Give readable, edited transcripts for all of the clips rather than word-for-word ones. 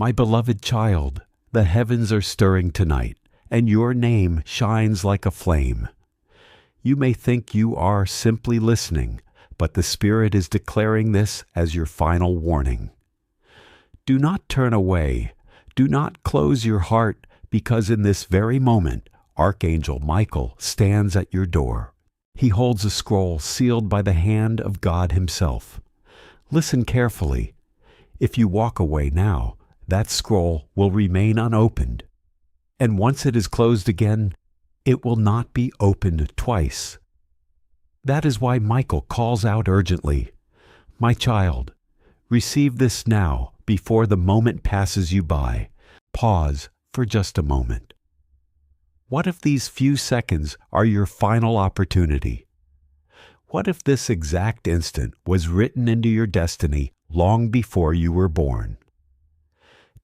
My beloved child, the heavens are stirring tonight, and your name shines like a flame. You may think you are simply listening, but the Spirit is declaring this as your final warning. Do not turn away. Do not close your heart, because in this very moment, Archangel Michael stands at your door. He holds a scroll sealed by the hand of God Himself. Listen carefully. If you walk away now, that scroll will remain unopened. And once it is closed again, it will not be opened twice. That is why Michael calls out urgently, "My child, receive this now before the moment passes you by." Pause for just a moment. What if these few seconds are your final opportunity? What if this exact instant was written into your destiny long before you were born?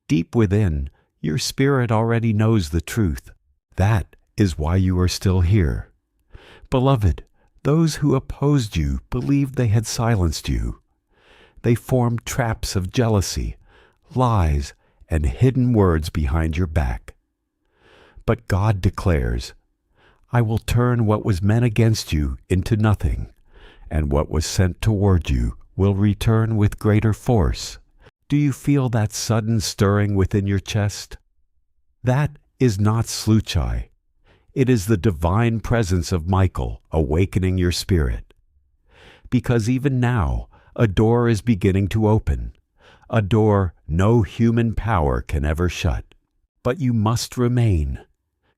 Deep within, your spirit already knows the truth. That is why you are still here. Beloved, those who opposed you believed they had silenced you. They formed traps of jealousy, lies, and hidden words behind your back. But God declares, "I will turn what was meant against you into nothing, and what was sent toward you will return with greater force." Do you feel that sudden stirring within your chest? That is not sluchai. It is the divine presence of Michael awakening your spirit. Because even now, a door is beginning to open, a door no human power can ever shut. But you must remain.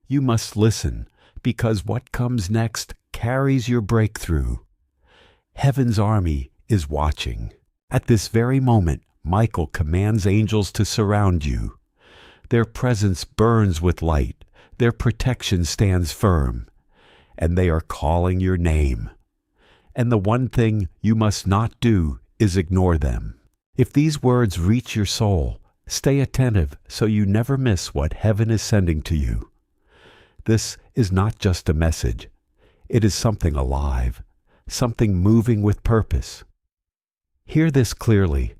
You must listen, because what comes next carries your breakthrough. Heaven's army is watching. At this very moment, Michael commands angels to surround you. Their presence burns with light. Their protection stands firm. And they are calling your name. And the one thing you must not do is ignore them. If these words reach your soul, stay attentive so you never miss what heaven is sending to you. This is not just a message. It is something alive, something moving with purpose. Hear this clearly.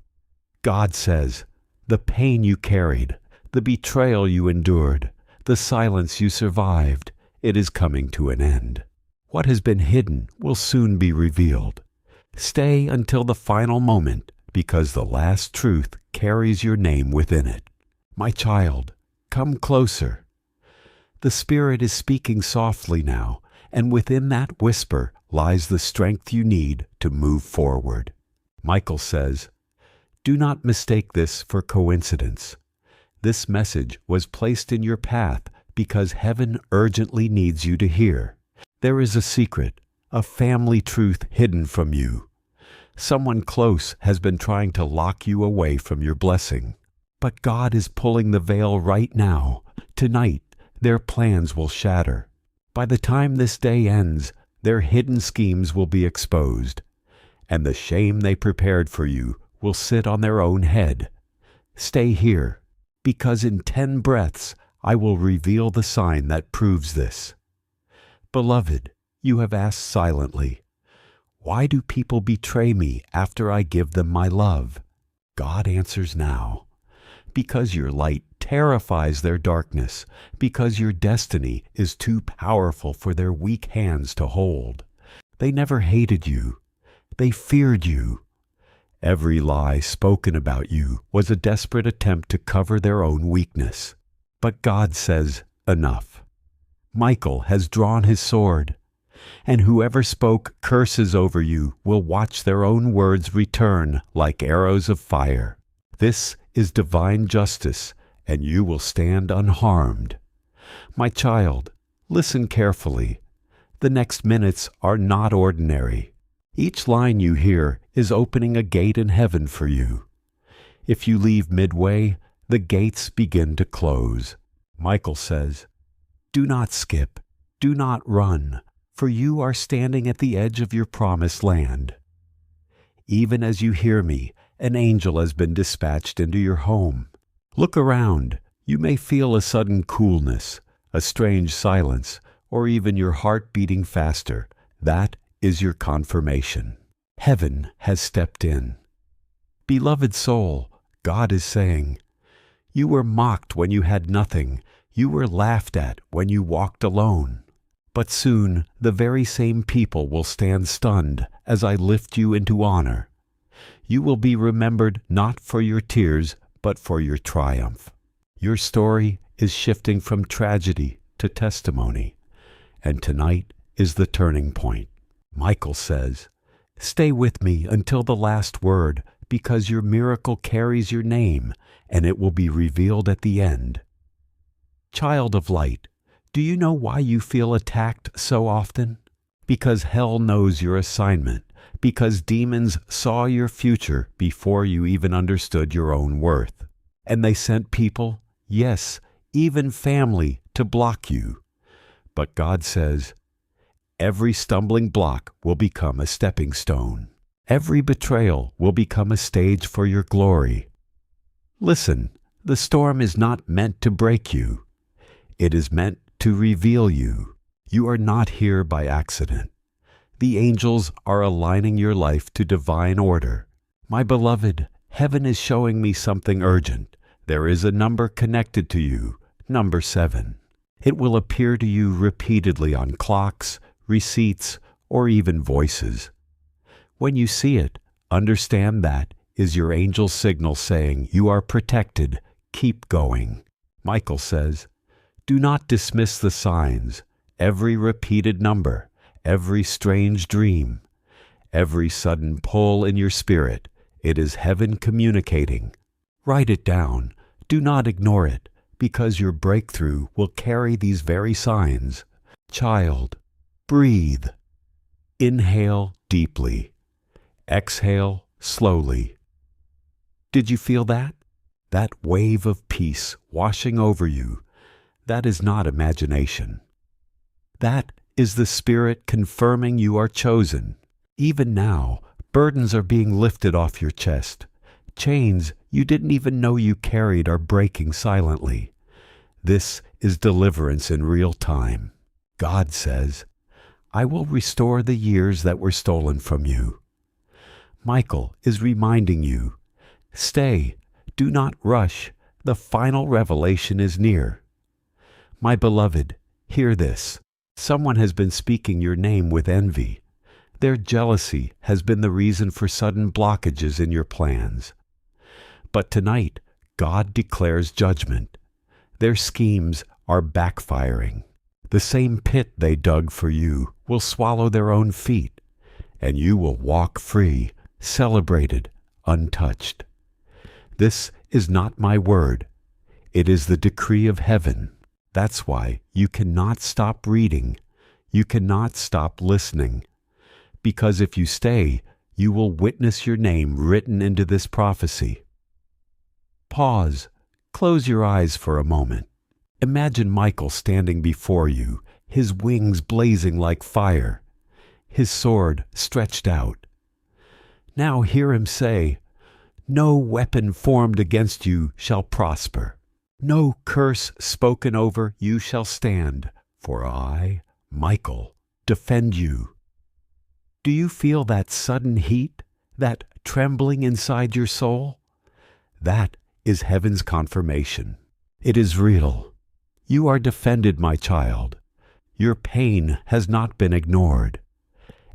God says, the pain you carried, the betrayal you endured, the silence you survived, it is coming to an end. What has been hidden will soon be revealed. Stay until the final moment, because the last truth carries your name within it. My child, come closer. The Spirit is speaking softly now, and within that whisper lies the strength you need to move forward. Michael says, "Do not mistake this for coincidence. This message was placed in your path because heaven urgently needs you to hear. There is a secret, a family truth hidden from you. Someone close has been trying to lock you away from your blessing. But God is pulling the veil right now. Tonight, their plans will shatter. By the time this day ends, their hidden schemes will be exposed, and the shame they prepared for you will sit on their own head. Stay here, because in 10 breaths I will reveal the sign that proves this." Beloved, you have asked silently, "Why do people betray me after I give them my love?" God answers now. Because your light terrifies their darkness, because your destiny is too powerful for their weak hands to hold. They never hated you. They feared you. Every lie spoken about you was a desperate attempt to cover their own weakness. But God says, enough. Michael has drawn his sword, and whoever spoke curses over you will watch their own words return like arrows of fire. This is divine justice, and you will stand unharmed. My child, listen carefully. The next minutes are not ordinary. Each line you hear is opening a gate in heaven for you. If you leave midway, the gates begin to close. Michael says, "Do not skip, do not run, for you are standing at the edge of your promised land." Even as you hear me, an angel has been dispatched into your home. Look around. You may feel a sudden coolness, a strange silence, or even your heart beating faster. That is your confirmation. Heaven has stepped in. Beloved soul, God is saying, You were mocked when you had nothing. You were laughed at when you walked alone. But soon the very same people will stand stunned as I lift you into honor. You will be remembered not for your tears, but for your triumph. Your story is shifting from tragedy to testimony, and tonight is the turning point. Michael says, "Stay with me until the last word, because your miracle carries your name, and it will be revealed at the end." Child of light, do you know why you feel attacked so often? Because hell knows your assignment, because demons saw your future before you even understood your own worth. And they sent people, yes, even family, to block you. But God says, every stumbling block will become a stepping stone. Every betrayal will become a stage for your glory. Listen, the storm is not meant to break you. It is meant to reveal you. You are not here by accident. The angels are aligning your life to divine order. My beloved, heaven is showing me something urgent. There is a number connected to you, number 7. It will appear to you repeatedly on clocks, receipts, or even voices. When you see it, understand that is your angel's signal saying you are protected. Keep going. Michael says, do not dismiss the signs, every repeated number, every strange dream, every sudden pull in your spirit. It is heaven communicating. Write it down. Do not ignore it, because your breakthrough will carry these very signs. Child, breathe. Inhale deeply. Exhale slowly. Did you feel that? That wave of peace washing over you. That is not imagination. That is the Spirit confirming you are chosen. Even now, burdens are being lifted off your chest. Chains you didn't even know you carried are breaking silently. This is deliverance in real time. God says, I will restore the years that were stolen from you. Michael is reminding you, stay, do not rush, the final revelation is near. My beloved, hear this. Someone has been speaking your name with envy. Their jealousy has been the reason for sudden blockages in your plans. But tonight, God declares judgment. Their schemes are backfiring. The same pit they dug for you will swallow their own feet, and you will walk free, celebrated, untouched. This is not my word. It is the decree of heaven. That's why you cannot stop reading. You cannot stop listening. Because if you stay, you will witness your name written into this prophecy. Pause. Close your eyes for a moment. Imagine Michael standing before you, his wings blazing like fire, his sword stretched out. Now hear him say, no weapon formed against you shall prosper. No curse spoken over you shall stand, for I, Michael, defend you. Do you feel that sudden heat, that trembling inside your soul? That is heaven's confirmation. It is real. You are defended, my child. Your pain has not been ignored.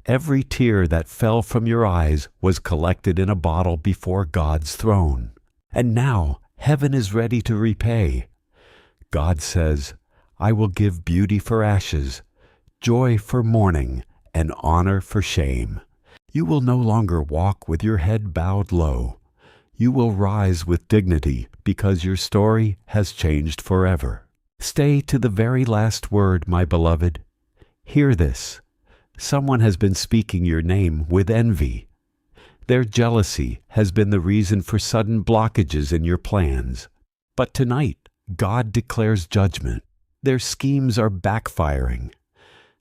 Every tear that fell from your eyes was collected in a bottle before God's throne. And now heaven is ready to repay. God says, I will give beauty for ashes, joy for mourning, and honor for shame. You will no longer walk with your head bowed low. You will rise with dignity because your story has changed forever. Stay to the very last word, my beloved. Hear this. Someone has been speaking your name with envy. Their jealousy has been the reason for sudden blockages in your plans. But tonight, God declares judgment. Their schemes are backfiring.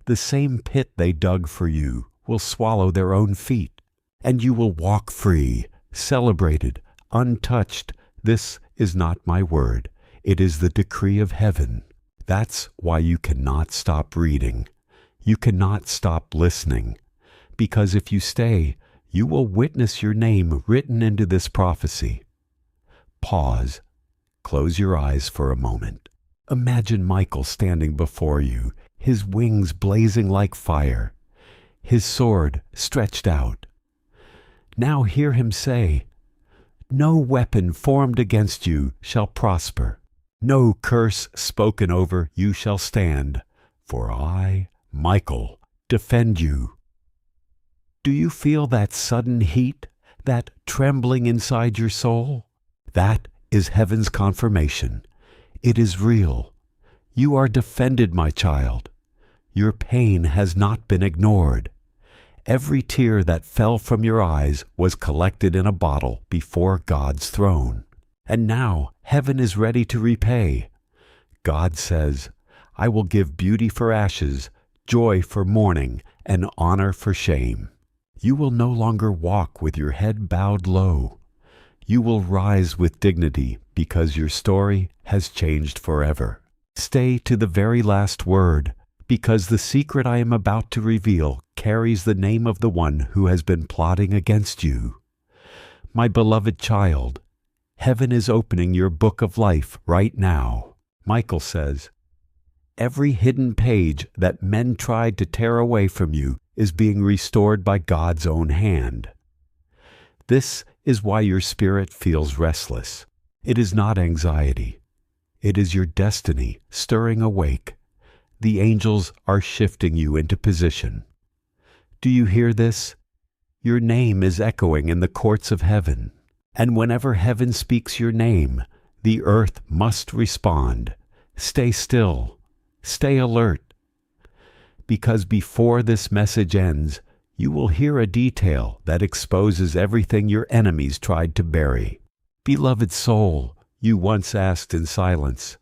The same pit they dug for you will swallow their own feet, and you will walk free, celebrated, untouched. This is not my word. It is the decree of heaven. That's why you cannot stop reading. You cannot stop listening. Because if you stay, you will witness your name written into this prophecy. Pause. Close your eyes for a moment. Imagine Michael standing before you, his wings blazing like fire, his sword stretched out. Now hear him say, "No weapon formed against you shall prosper. No curse spoken over you shall stand, for I, Michael, defend you." Do you feel that sudden heat, that trembling inside your soul? That is heaven's confirmation. It is real. You are defended, my child. Your pain has not been ignored. Every tear that fell from your eyes was collected in a bottle before God's throne. And now heaven is ready to repay. God says, "I will give beauty for ashes, joy for mourning, and honor for shame." You will no longer walk with your head bowed low. You will rise with dignity because your story has changed forever. Stay to the very last word, because the secret I am about to reveal carries the name of the one who has been plotting against you. My beloved child, heaven is opening your book of life right now. Michael says, "Every hidden page that men tried to tear away from you is being restored by God's own hand." This is why your spirit feels restless. It is not anxiety. It is your destiny stirring awake. The angels are shifting you into position. Do you hear this? Your name is echoing in the courts of heaven. And whenever heaven speaks your name, the earth must respond. Stay still. Stay alert. Because before this message ends, you will hear a detail that exposes everything your enemies tried to bury. Beloved soul, you once asked in silence,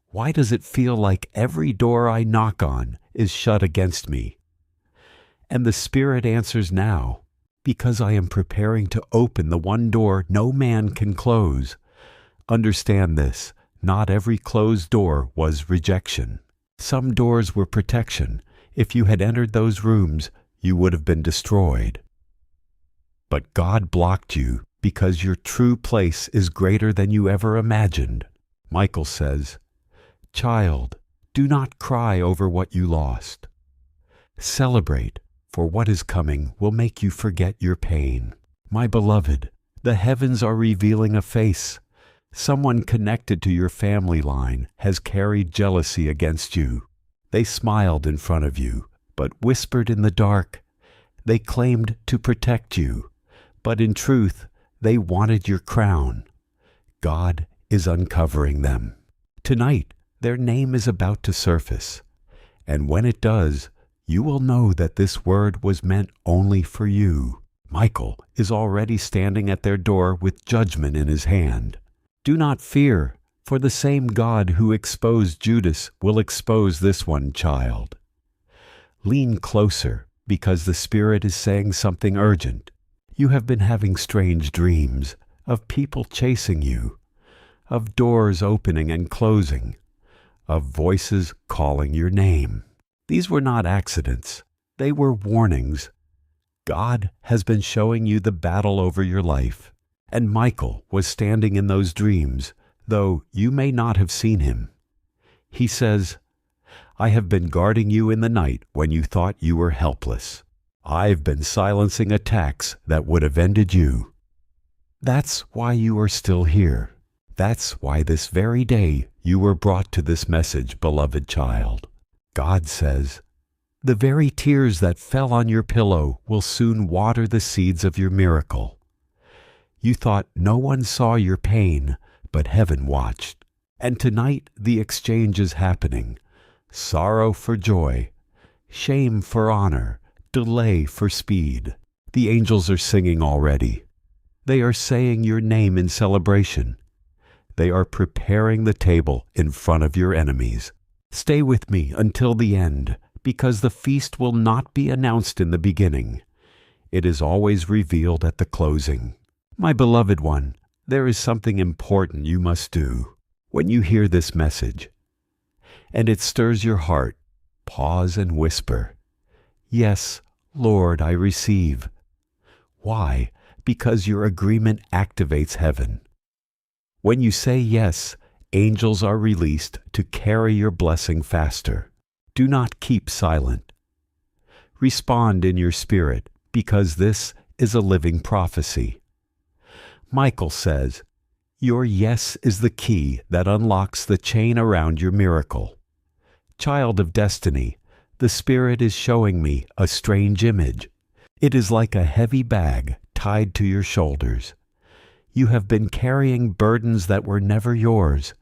"Why does it feel like every door I knock on is shut against me?" And the Spirit answers now, "Because I am preparing to open the one door no man can close." Understand this, not every closed door was rejection. Some doors were protection. If you had entered those rooms, you would have been destroyed. But God blocked you because your true place is greater than you ever imagined. Michael says, "Child, do not cry over what you lost. Celebrate, for what is coming will make you forget your pain." My beloved, the heavens are revealing a face. Someone connected to your family line has carried jealousy against you. They smiled in front of you, but whispered in the dark. They claimed to protect you, but in truth, they wanted your crown. God is uncovering them. Tonight, their name is about to surface, and when it does, you will know that this word was meant only for you. Michael is already standing at their door with judgment in his hand. Do not fear, for the same God who exposed Judas will expose this one, child. Lean closer, because the Spirit is saying something urgent. You have been having strange dreams of people chasing you, of doors opening and closing, of voices calling your name. These were not accidents. They were warnings. God has been showing you the battle over your life, and Michael was standing in those dreams, though you may not have seen him. He says, "I have been guarding you in the night when you thought you were helpless. I've been silencing attacks that would have ended you." That's why you are still here. That's why this very day you were brought to this message, beloved child. God says, "The very tears that fell on your pillow will soon water the seeds of your miracle." You thought no one saw your pain, but heaven watched. And tonight the exchange is happening. Sorrow for joy, shame for honor, delay for speed. The angels are singing already. They are saying your name in celebration. They are preparing the table in front of your enemies. Stay with me until the end, because the feast will not be announced in the beginning. It is always revealed at the closing. My beloved one, there is something important you must do. When you hear this message, and it stirs your heart, pause and whisper, "Yes, Lord, I receive." Why? Because your agreement activates heaven. When you say yes, angels are released to carry your blessing faster. Do not keep silent. Respond in your spirit, because this is a living prophecy. Michael says, your yes is the key that unlocks the chain around your miracle. Child of destiny, the Spirit is showing me a strange image. It is like a heavy bag tied to your shoulders. You have been carrying burdens that were never yours.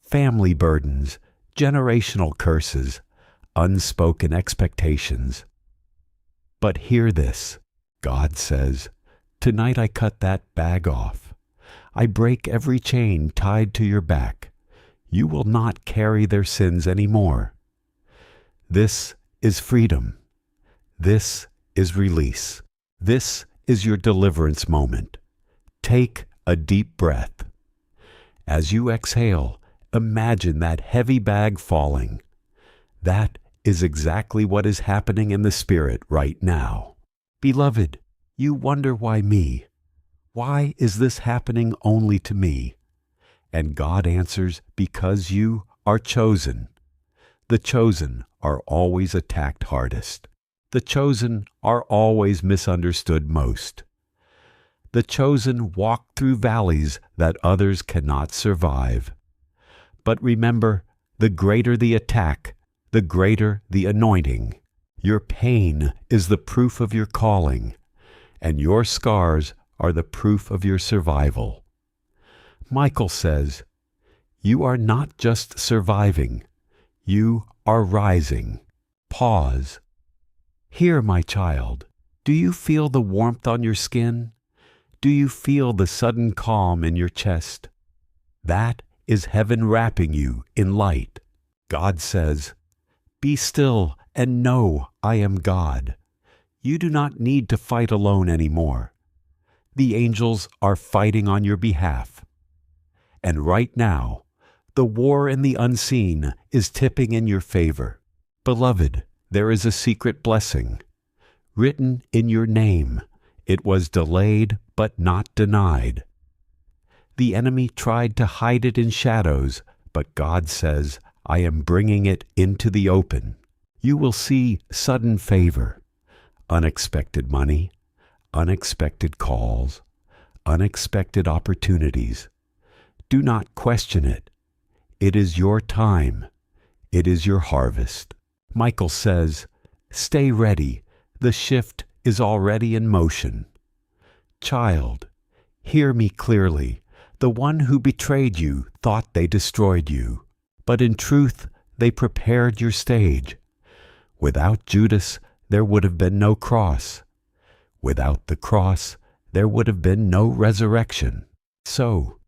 Family burdens, generational curses, unspoken expectations. But hear this, God says, tonight I cut that bag off. I break every chain tied to your back. You will not carry their sins anymore. This is freedom. This is release. This is your deliverance moment. Take a deep breath. As you exhale, imagine that heavy bag falling. That is exactly what is happening in the Spirit right now. Beloved, you wonder why me? Why is this happening only to me? And God answers, because you are chosen. The chosen are always attacked hardest. The chosen are always misunderstood most. The chosen walk through valleys that others cannot survive. But remember, the greater the attack, the greater the anointing. Your pain is the proof of your calling, and your scars are the proof of your survival. Michael says, you are not just surviving, you are rising. Pause. Here, my child, do you feel the warmth on your skin? Do you feel the sudden calm in your chest? That is heaven wrapping you in light. God says, be still and know I am God. You do not need to fight alone anymore. The angels are fighting on your behalf. And right now, the war in the unseen is tipping in your favor. Beloved, there is a secret blessing. Written in your name, it was delayed but not denied. The enemy tried to hide it in shadows, but God says, I am bringing it into the open. You will see sudden favor, unexpected money, unexpected calls, unexpected opportunities. Do not question it. It is your time. It is your harvest. Michael says, stay ready. The shift is already in motion. Child, hear me clearly. The one who betrayed you thought they destroyed you, but in truth they prepared your stage. Without Judas, there would have been no cross. Without the cross, there would have been no resurrection. So,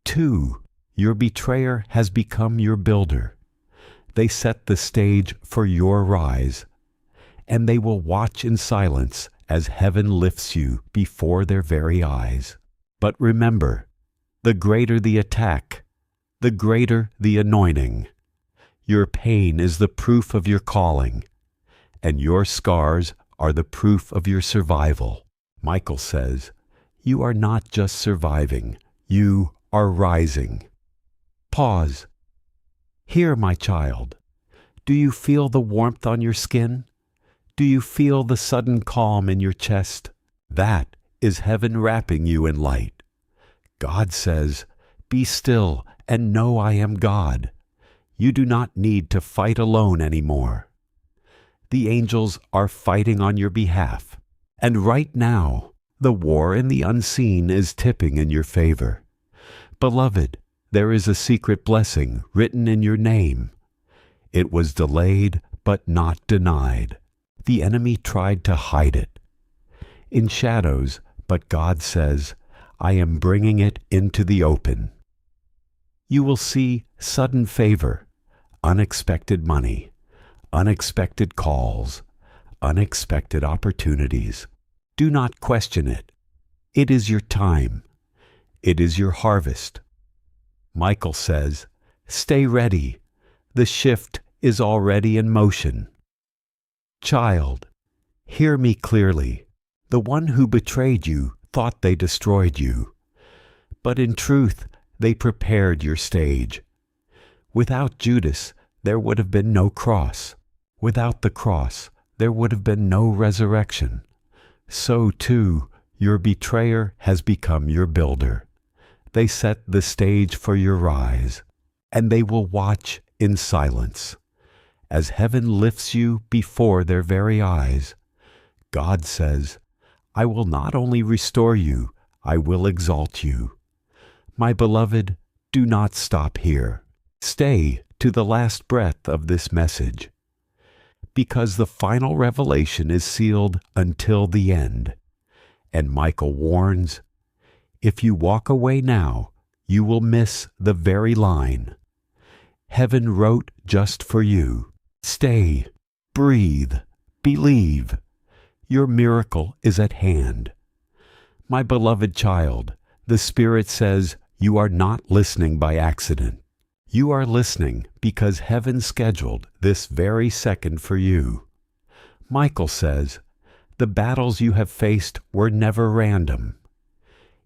too, your betrayer has become your builder. They set the stage for your rise, and they will watch in silence as heaven lifts you before their very eyes. But remember, the greater the attack, the greater the anointing. Your pain is the proof of your calling, and your scars are the proof of your survival. Michael says, you are not just surviving, you are rising. Pause. Here, my child, do you feel the warmth on your skin? Do you feel the sudden calm in your chest? That is heaven wrapping you in light. God says, be still and know I am God. You do not need to fight alone anymore. The angels are fighting on your behalf, and right now, the war in the unseen is tipping in your favor. Beloved, there is a secret blessing written in your name. It was delayed but not denied. The enemy tried to hide it in shadows, but God says, I am bringing it into the open. You will see sudden favor, unexpected money, unexpected calls, unexpected opportunities. Do not question it. It is your time. It is your harvest. Michael says, stay ready. The shift is already in motion. Child, hear me clearly. The one who betrayed you thought they destroyed you, but in truth, They prepared your stage. Without Judas, there would have been no cross. Without the cross, there would have been no resurrection. So, too, your betrayer has become your builder. They set the stage for your rise, and they will watch in silence. As heaven lifts you before their very eyes, God says, I will not only restore you, I will exalt you. My beloved, do not stop here. Stay to the last breath of this message, because the final revelation is sealed until the end. And Michael warns, if you walk away now, you will miss the very line heaven wrote just for you. Stay, breathe, believe. Your miracle is at hand. My beloved child, the Spirit says you are not listening by accident. You are listening because heaven scheduled this very second for you. Michael says, the battles you have faced were never random.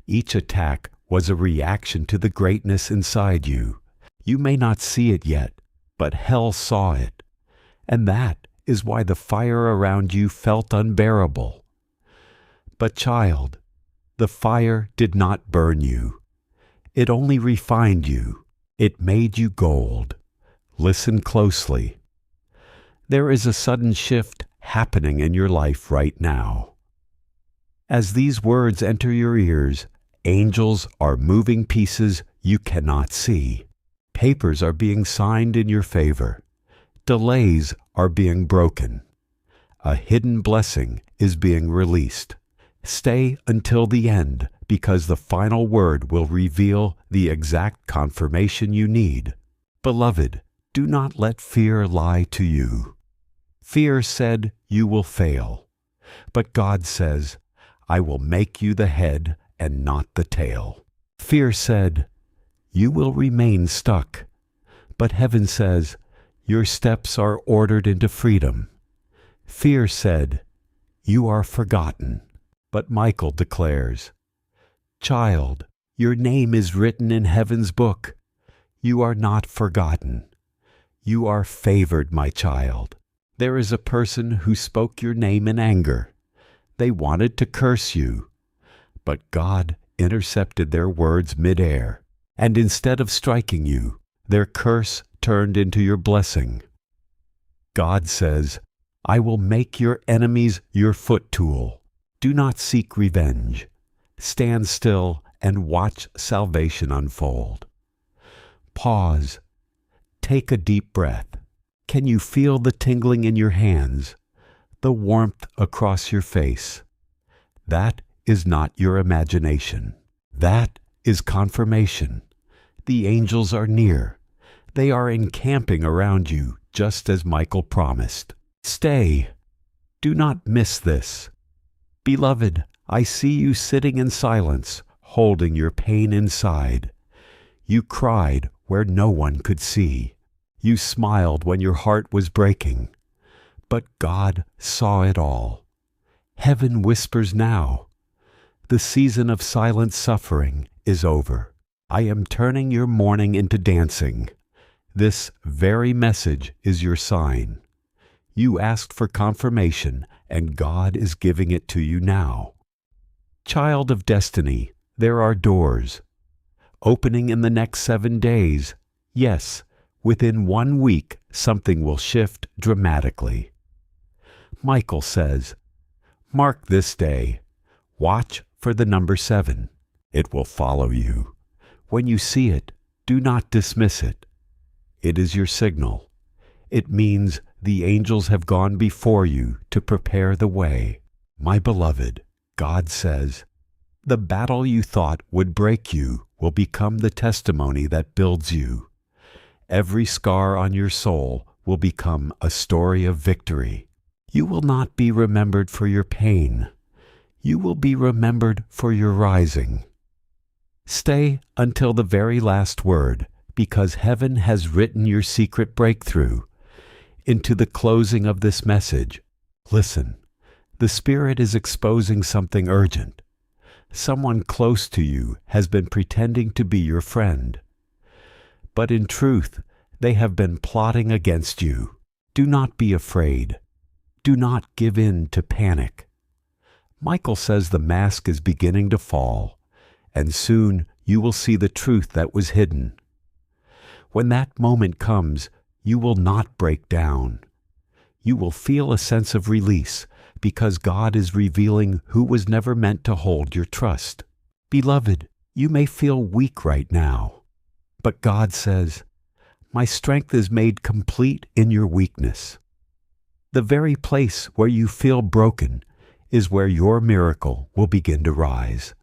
Each attack was a reaction to the greatness inside you. You may not see it yet, but hell saw it. And that is why the fire around you felt unbearable. But child, the fire did not burn you. It only refined you. It made you gold. Listen closely. There is a sudden shift happening in your life right now. As these words enter your ears, angels are moving pieces you cannot see. Papers are being signed in your favor. Delays are being broken. A hidden blessing is being released. Stay until the end, because the final word will reveal the exact confirmation you need. Beloved, do not let fear lie to you. Fear said you will fail, but God says, I will make you the head and not the tail. Fear said, you will remain stuck, but heaven says, your steps are ordered into freedom. Fear said, you are forgotten, but Michael declares, child, your name is written in heaven's book. You are not forgotten. You are favored, my child. There is a person who spoke your name in anger. They wanted to curse you, but God intercepted their words midair, and instead of striking you, their curse turned into your blessing. God says, I will make your enemies your footstool. Do not seek revenge. Stand still and watch salvation unfold. Pause. Take a deep breath. Can you feel the tingling in your hands, the warmth across your face? That is not your imagination. That is confirmation. The angels are near. They are encamping around you, just as Michael promised. Stay. Do not miss this. Beloved, I see you sitting in silence, holding your pain inside. You cried where no one could see. You smiled when your heart was breaking. But God saw it all. Heaven whispers now. The season of silent suffering is over. I am turning your mourning into dancing. This very message is your sign. You asked for confirmation, and God is giving it to you now. Child of destiny, there are doors. Opening in the next 7 days. Yes, within 1 week, something will shift dramatically. Michael says, mark this day. Watch for the number 7. It will follow you. When you see it, do not dismiss it. It is your signal. It means the angels have gone before you to prepare the way. My beloved, God says, the battle you thought would break you will become the testimony that builds you. Every scar on your soul will become a story of victory. You will not be remembered for your pain. You will be remembered for your rising. Stay until the very last word, because heaven has written your secret breakthrough into the closing of this message. Listen, the Spirit is exposing something urgent. Someone close to you has been pretending to be your friend, but in truth, they have been plotting against you. Do not be afraid. Do not give in to panic. Michael says the mask is beginning to fall, and soon you will see the truth that was hidden. When that moment comes, you will not break down. You will feel a sense of release because God is revealing who was never meant to hold your trust. Beloved, you may feel weak right now, but God says, "My strength is made complete in your weakness." The very place where you feel broken is where your miracle will begin to rise.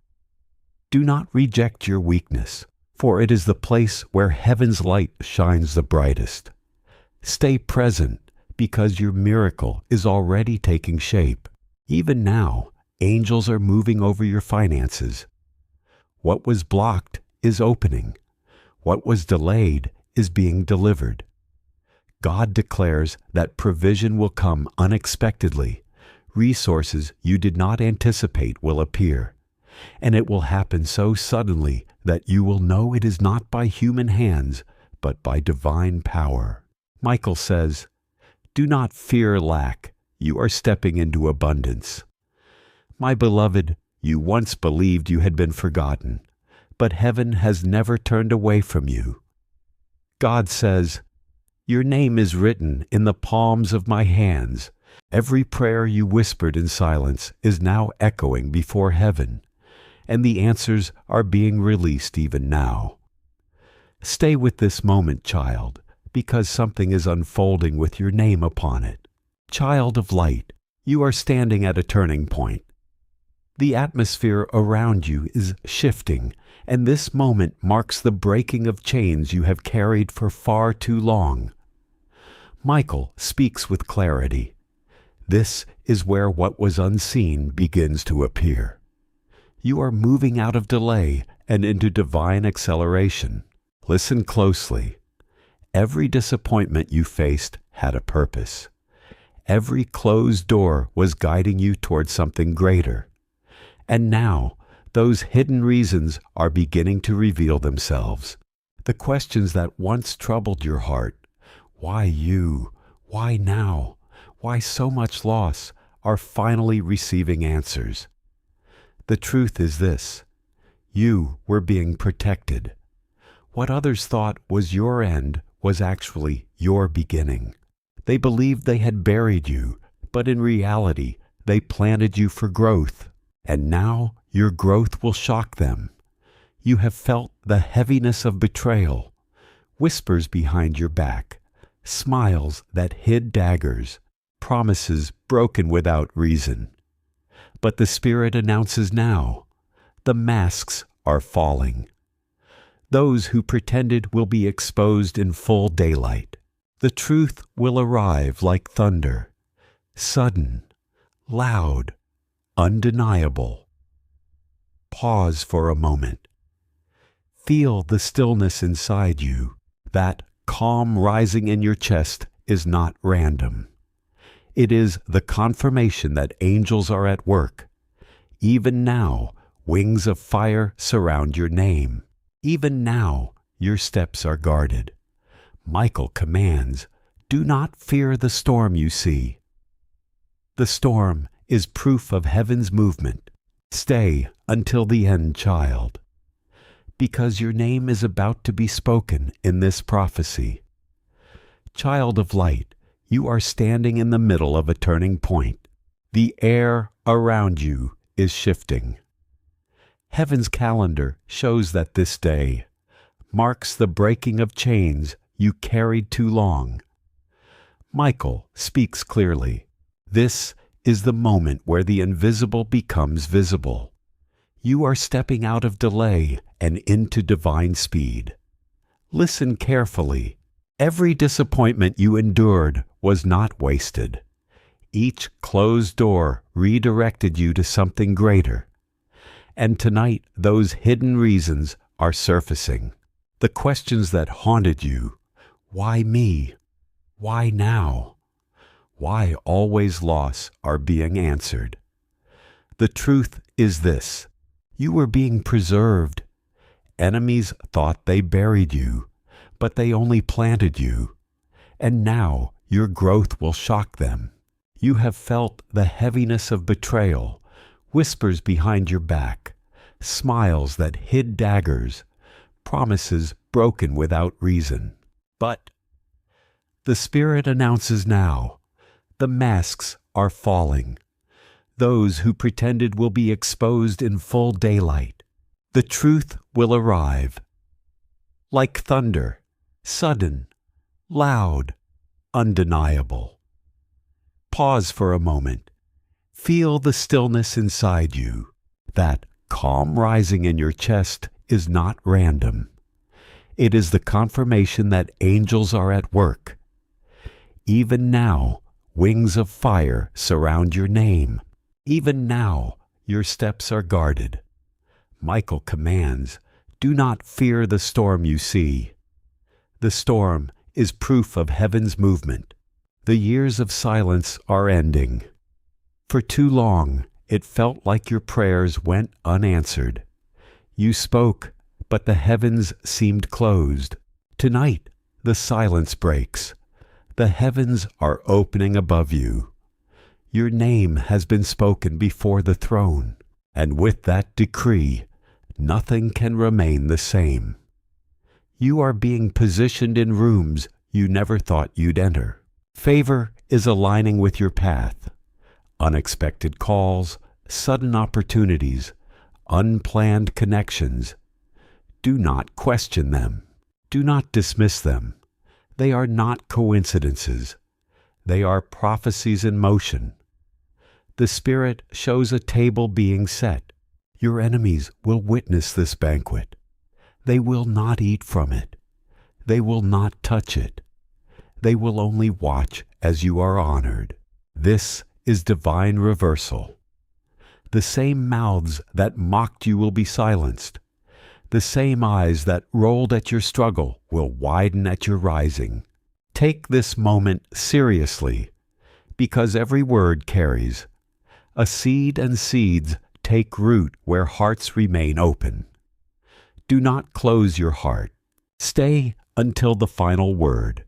Do not reject your weakness, for it is the place where heaven's light shines the brightest. Stay present, because your miracle is already taking shape. Even now, angels are moving over your finances. What was blocked is opening. What was delayed is being delivered. God declares that provision will come unexpectedly. Resources you did not anticipate will appear, and it will happen so suddenly that you will know it is not by human hands, but by divine power. Michael says, "Do not fear lack. You are stepping into abundance." My beloved, you once believed you had been forgotten, but heaven has never turned away from you. God says, "Your name is written in the palms of my hands." Every prayer you whispered in silence is now echoing before heaven, and the answers are being released even now. Stay with this moment, child, because something is unfolding with your name upon it. Child of light, you are standing at a turning point. The atmosphere around you is shifting, and this moment marks the breaking of chains you have carried for far too long. Michael speaks with clarity. This is where what was unseen begins to appear. You are moving out of delay and into divine acceleration. Listen closely. Every disappointment you faced had a purpose. Every closed door was guiding you toward something greater. And now, those hidden reasons are beginning to reveal themselves. The questions that once troubled your heart, why you? Why now? Why so much loss? Are finally receiving answers. The truth is this: you were being protected. What others thought was your end was actually your beginning. They believed they had buried you, but in reality, they planted you for growth. And now your growth will shock them. You have felt the heaviness of betrayal, whispers behind your back, smiles that hid daggers, promises broken without reason. But the Spirit announces now, the masks are falling. Those who pretended will be exposed in full daylight. The truth will arrive like thunder, sudden, loud, undeniable. Pause for a moment. Feel the stillness inside you. That calm rising in your chest is not random. It is the confirmation that angels are at work. Even now, wings of fire surround your name. Even now, your steps are guarded. Michael commands, "Do not fear the storm you see." The storm is proof of heaven's movement. Stay until the end, child, because your name is about to be spoken in this prophecy. Child of light, you are standing in the middle of a turning point. The air around you is shifting. Heaven's calendar shows that this day marks the breaking of chains you carried too long. Michael speaks clearly. This is the moment where the invisible becomes visible. You are stepping out of delay and into divine speed. Listen carefully. Every disappointment you endured was not wasted. Each closed door redirected you to something greater. And tonight, those hidden reasons are surfacing. The questions that haunted you, why me? Why now? Why always loss, are being answered. The truth is this: You were being preserved. Enemies thought they buried you, but they only planted you. And now your growth will shock them. You have felt the heaviness of betrayal, whispers behind your back, smiles that hid daggers, promises broken without reason. But the Spirit announces now, the masks are falling. Those who pretended will be exposed in full daylight. The truth will arrive. Like thunder, sudden, loud, undeniable. Pause for a moment. Feel the stillness inside you. That calm rising in your chest is not random. It is the confirmation that angels are at work. Even now, wings of fire surround your name. Even now, your steps are guarded. Michael commands, do not fear the storm you see. The storm is proof of heaven's movement. The years of silence are ending. For too long, it felt like your prayers went unanswered. You spoke, but the heavens seemed closed. Tonight, the silence breaks. The heavens are opening above you. Your name has been spoken before the throne, and with that decree, nothing can remain the same. You are being positioned in rooms you never thought you'd enter. Favor is aligning with your path. Unexpected calls, sudden opportunities, unplanned connections. Do not question them. Do not dismiss them. They are not coincidences. They are prophecies in motion. The Spirit shows a table being set. Your enemies will witness this banquet. They will not eat from it. They will not touch it. They will only watch as you are honored. This is divine reversal. The same mouths that mocked you will be silenced. The same eyes that rolled at your struggle will widen at your rising. Take this moment seriously, because every word carries. A seed and seeds take root where hearts remain open. Do not close your heart. Stay until the final word.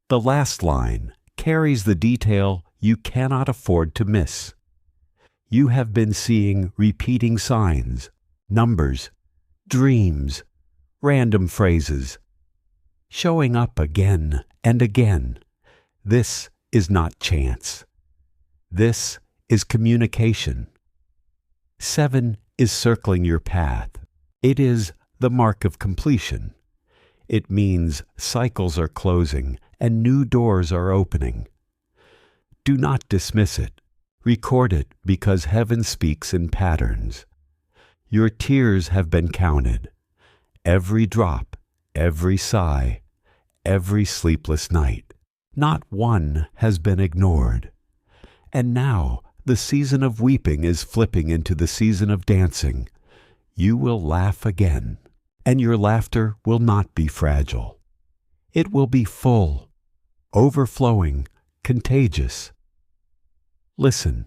The last line carries the detail you cannot afford to miss. You have been seeing repeating signs, numbers, dreams, random phrases, showing up again and again. This is not chance. This is communication. 7 is circling your path. It is the mark of completion. It means cycles are closing and new doors are opening. Do not dismiss it. Record it because heaven speaks in patterns. Your tears have been counted. Every drop, every sigh, every sleepless night. Not one has been ignored. And now the season of weeping is flipping into the season of dancing. You will laugh again, and your laughter will not be fragile. It will be full, overflowing, contagious. Listen.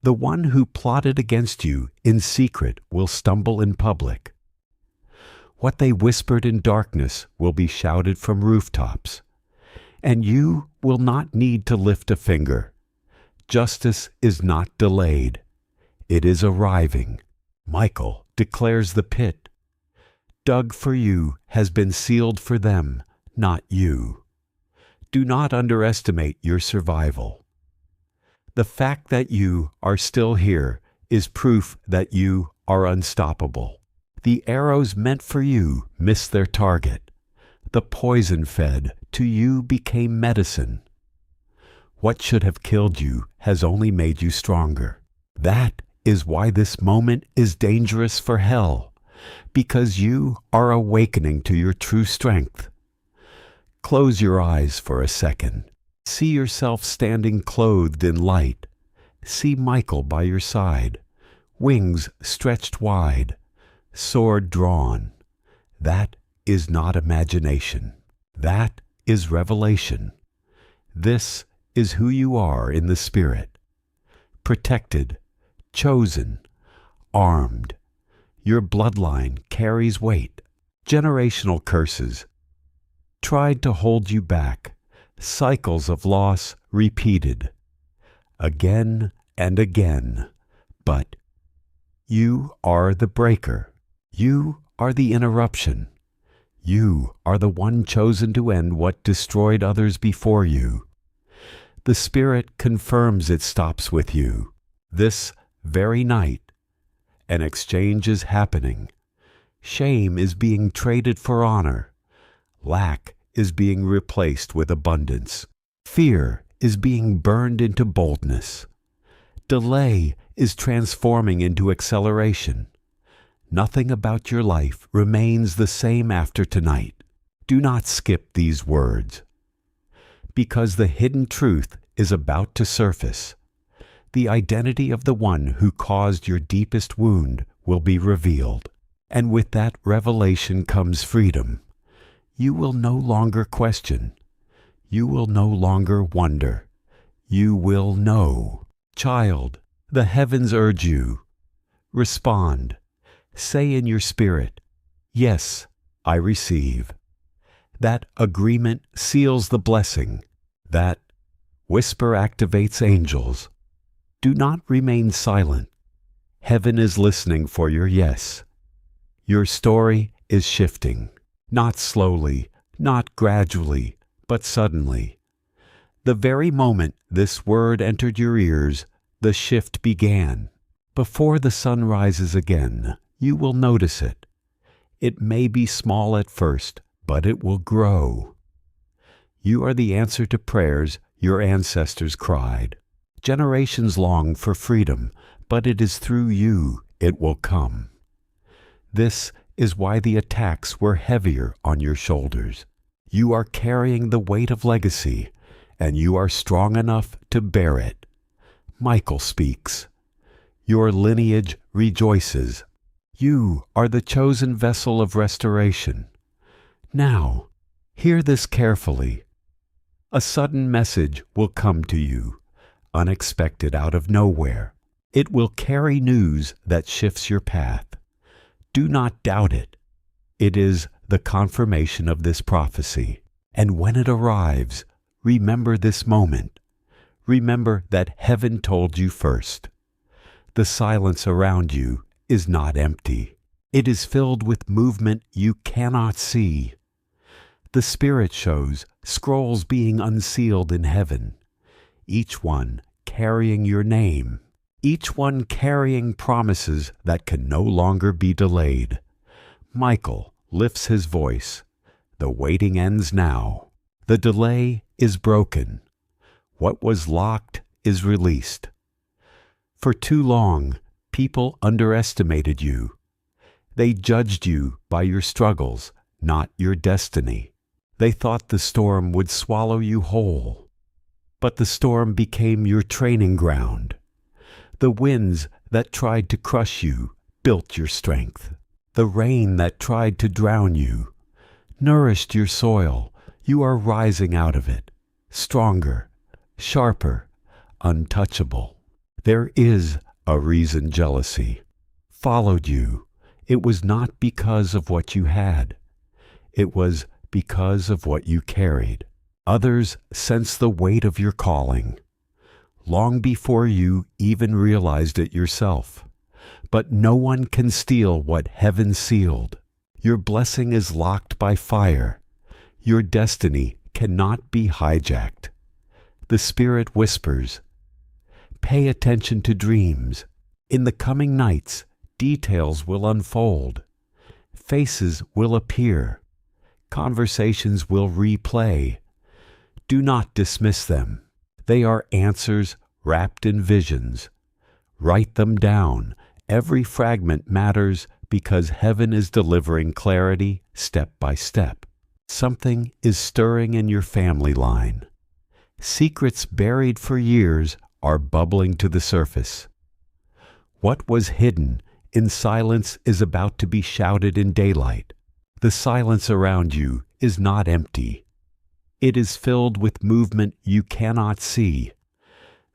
The one who plotted against you in secret will stumble in public. What they whispered in darkness will be shouted from rooftops. And you will not need to lift a finger. Justice is not delayed. It is arriving. Michael declares the pit. Dug for you has been sealed for them, not you. Do not underestimate your survival. The fact that you are still here is proof that you are unstoppable. The arrows meant for you missed their target. The poison fed to you became medicine. What should have killed you has only made you stronger. That is why this moment is dangerous for hell, because you are awakening to your true strength. Close your eyes for a second. See yourself standing clothed in light. See Michael by your side, wings stretched wide, sword drawn. That is not imagination. That is revelation. This is who you are in the Spirit. Protected, chosen, armed. Your bloodline carries weight. Generational curses tried to hold you back. Cycles of loss repeated again and again. But you are the breaker. You are the interruption. You are the one chosen to end what destroyed others before you. The Spirit confirms it stops with you. This very night, an exchange is happening. Shame is being traded for honor. Lack is being replaced with abundance. Fear is being burned into boldness. Delay is transforming into acceleration. Nothing about your life remains the same after tonight. Do not skip these words, because the hidden truth is about to surface. The identity of the one who caused your deepest wound will be revealed, and with that revelation comes freedom. You will no longer question. You will no longer wonder. You will know. Child, the heavens urge you. Respond. Say in your spirit, "Yes, I receive." That agreement seals the blessing. That whisper activates angels. Do not remain silent. Heaven is listening for your yes. Your story is shifting, not slowly, not gradually, but suddenly. The very moment this word entered your ears, the shift began. Before the sun rises again, you will notice it. It may be small at first, but it will grow. You are the answer to prayers your ancestors cried. Generations long for freedom, but it is through you it will come. This is why the attacks were heavier on your shoulders. You are carrying the weight of legacy, and you are strong enough to bear it. Michael speaks. Your lineage rejoices. You are the chosen vessel of restoration. Now, hear this carefully. A sudden message will come to you, unexpected out of nowhere. It will carry news that shifts your path. Do not doubt it. It is the confirmation of this prophecy. And when it arrives, remember this moment. Remember that heaven told you first. The silence around you is not empty. It is filled with movement you cannot see. The Spirit shows scrolls being unsealed in heaven, each one carrying your name, each one carrying promises that can no longer be delayed. Michael lifts his voice. The waiting ends now. The delay is broken. What was locked is released. For too long, people underestimated you. They judged you by your struggles, not your destiny. They thought the storm would swallow you whole. But the storm became your training ground. The winds that tried to crush you built your strength. The rain that tried to drown you nourished your soil. You are rising out of it, stronger, sharper, untouchable. There is a reason jealousy followed you. It was not because of what you had. It was because of what you carried. Others sense the weight of your calling, long before you even realized it yourself. But no one can steal what heaven sealed. Your blessing is locked by fire. Your destiny cannot be hijacked. The Spirit whispers, "Pay attention to dreams. In the coming nights, details will unfold. Faces will appear. Conversations will replay. Do not dismiss them. They are answers wrapped in visions. Write them down. Every fragment matters because heaven is delivering clarity step by step. Something is stirring in your family line. Secrets buried for years are bubbling to the surface. What was hidden in silence is about to be shouted in daylight. The silence around you is not empty. It is filled with movement you cannot see.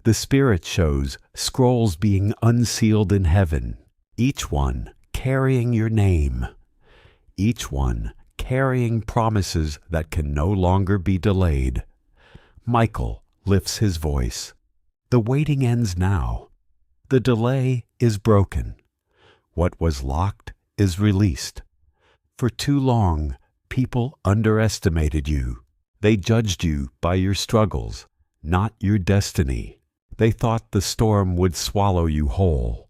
The Spirit shows scrolls being unsealed in heaven, each one carrying your name, each one carrying promises that can no longer be delayed. Michael lifts his voice. The waiting ends now. The delay is broken. What was locked is released. For too long, people underestimated you. They judged you by your struggles, not your destiny. They thought the storm would swallow you whole.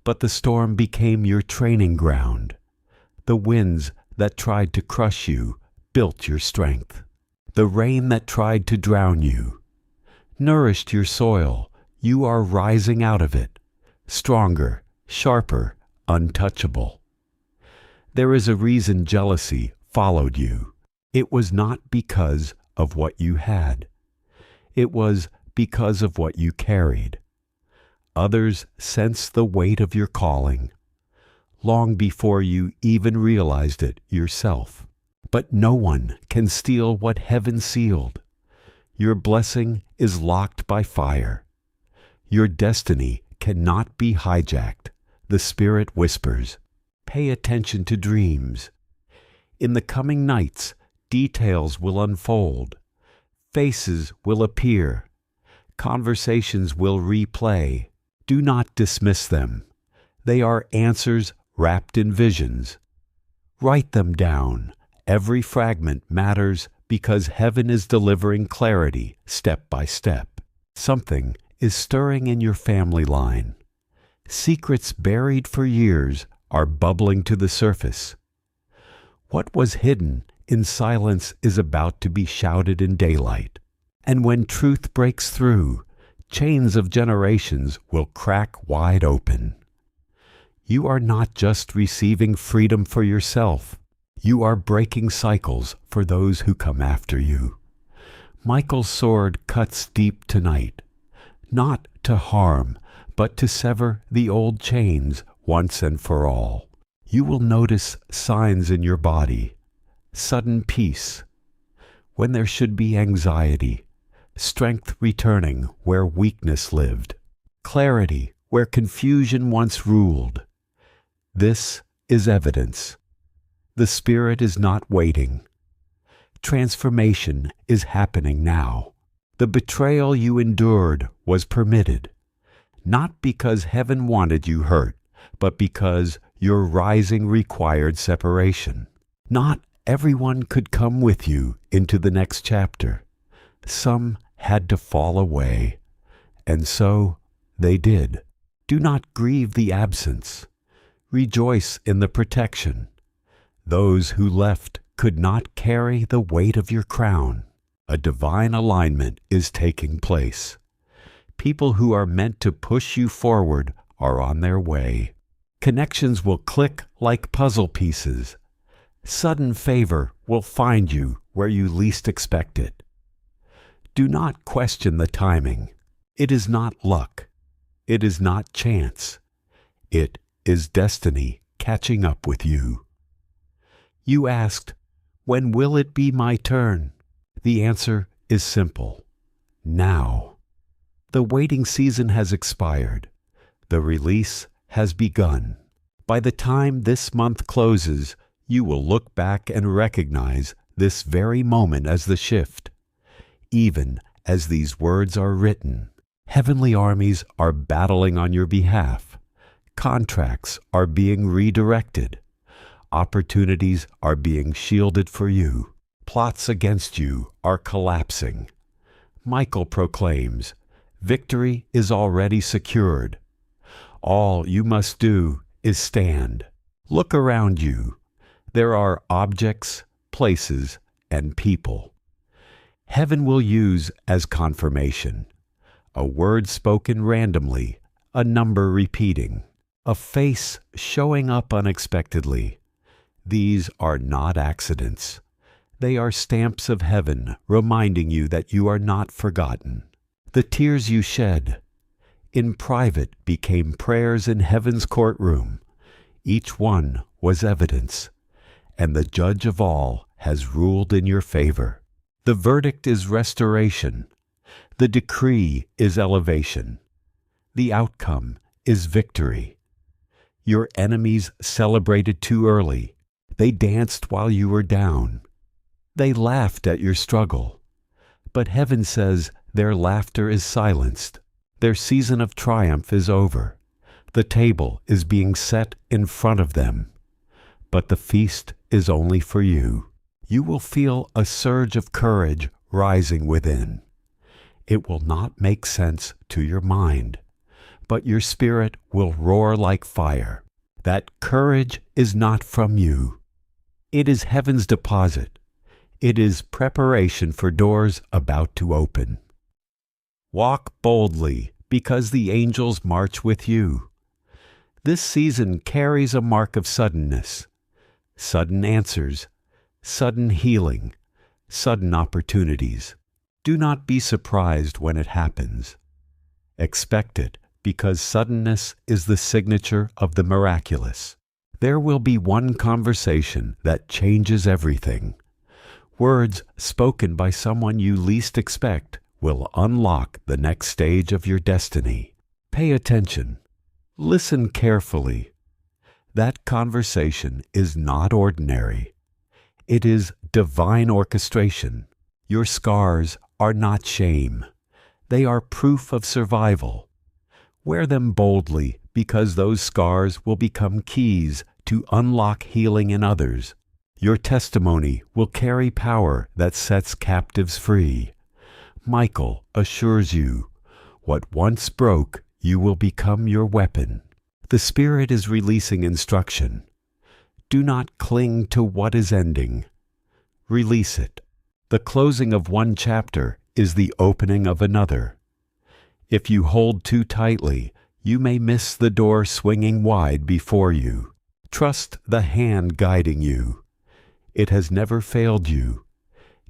But the storm became your training ground. The winds that tried to crush you built your strength. The rain that tried to drown you nourished your soil. You are rising out of it, stronger, sharper, untouchable. There is a reason jealousy followed you. It was not because of what you had. It was because of what you carried. Others sensed the weight of your calling, long before you even realized it yourself. But no one can steal what heaven sealed. Your blessing is locked by fire. Your destiny cannot be hijacked. The Spirit whispers, pay attention to dreams. In the coming nights, details will unfold. Faces will appear. Conversations will replay. Do not dismiss them. They are answers wrapped in visions. Write them down. Every fragment matters because heaven is delivering clarity step by step. Something is stirring in your family line. Secrets buried for years are bubbling to the surface. What was hidden in silence is about to be shouted in daylight. And when truth breaks through, chains of generations will crack wide open. You are not just receiving freedom for yourself. You are breaking cycles for those who come after you. Michael's sword cuts deep tonight, not to harm, but to sever the old chains once and for all. You will notice signs in your body, sudden peace, when there should be anxiety, strength returning where weakness lived, clarity where confusion once ruled. This is evidence. The Spirit is not waiting. Transformation is happening now. The betrayal you endured was permitted, not because heaven wanted you hurt, but because your rising required separation. Not everyone could come with you into the next chapter. Some had to fall away, and so they did. Do not grieve the absence. Rejoice in the protection. Those who left could not carry the weight of your crown. A divine alignment is taking place. People who are meant to push you forward are on their way. Connections will click like puzzle pieces. Sudden favor will find you where you least expect it. Do not question the timing. It is not luck. It is not chance. It is destiny catching up with you. You asked, when will it be my turn? The answer is simple. Now. The waiting season has expired. The release has begun. By the time this month closes, you will look back and recognize this very moment as the shift. Even as these words are written, heavenly armies are battling on your behalf. Contracts are being redirected. Opportunities are being shielded for you. Plots against you are collapsing. Michael proclaims, victory is already secured. All you must do is stand. Look around you. There are objects, places, and people. Heaven will use as confirmation. A word spoken randomly, a number repeating, a face showing up unexpectedly. These are not accidents. They are stamps of heaven reminding you that you are not forgotten. The tears you shed in private became prayers in heaven's courtroom. Each one was evidence, and the judge of all has ruled in your favor. The verdict is restoration. The decree is elevation. The outcome is victory. Your enemies celebrated too early. They danced while you were down. They laughed at your struggle. But heaven says their laughter is silenced. Their season of triumph is over. The table is being set in front of them. But the feast is only for you. You will feel a surge of courage rising within. It will not make sense to your mind, but your spirit will roar like fire. That courage is not from you. It is heaven's deposit. It is preparation for doors about to open. Walk boldly, because the angels march with you. This season carries a mark of suddenness, sudden answers, sudden healing, sudden opportunities. Do not be surprised when it happens. Expect it, because suddenness is the signature of the miraculous. There will be one conversation that changes everything. Words spoken by someone you least expect will unlock the next stage of your destiny. Pay attention. Listen carefully. That conversation is not ordinary. It is divine orchestration. Your scars are not shame. They are proof of survival. Wear them boldly, because those scars will become keys to unlock healing in others. Your testimony will carry power that sets captives free. Michael assures you, what once broke, you will become your weapon. The Spirit is releasing instruction. Do not cling to what is ending. Release it. The closing of one chapter is the opening of another. If you hold too tightly, you may miss the door swinging wide before you. Trust the hand guiding you. It has never failed you.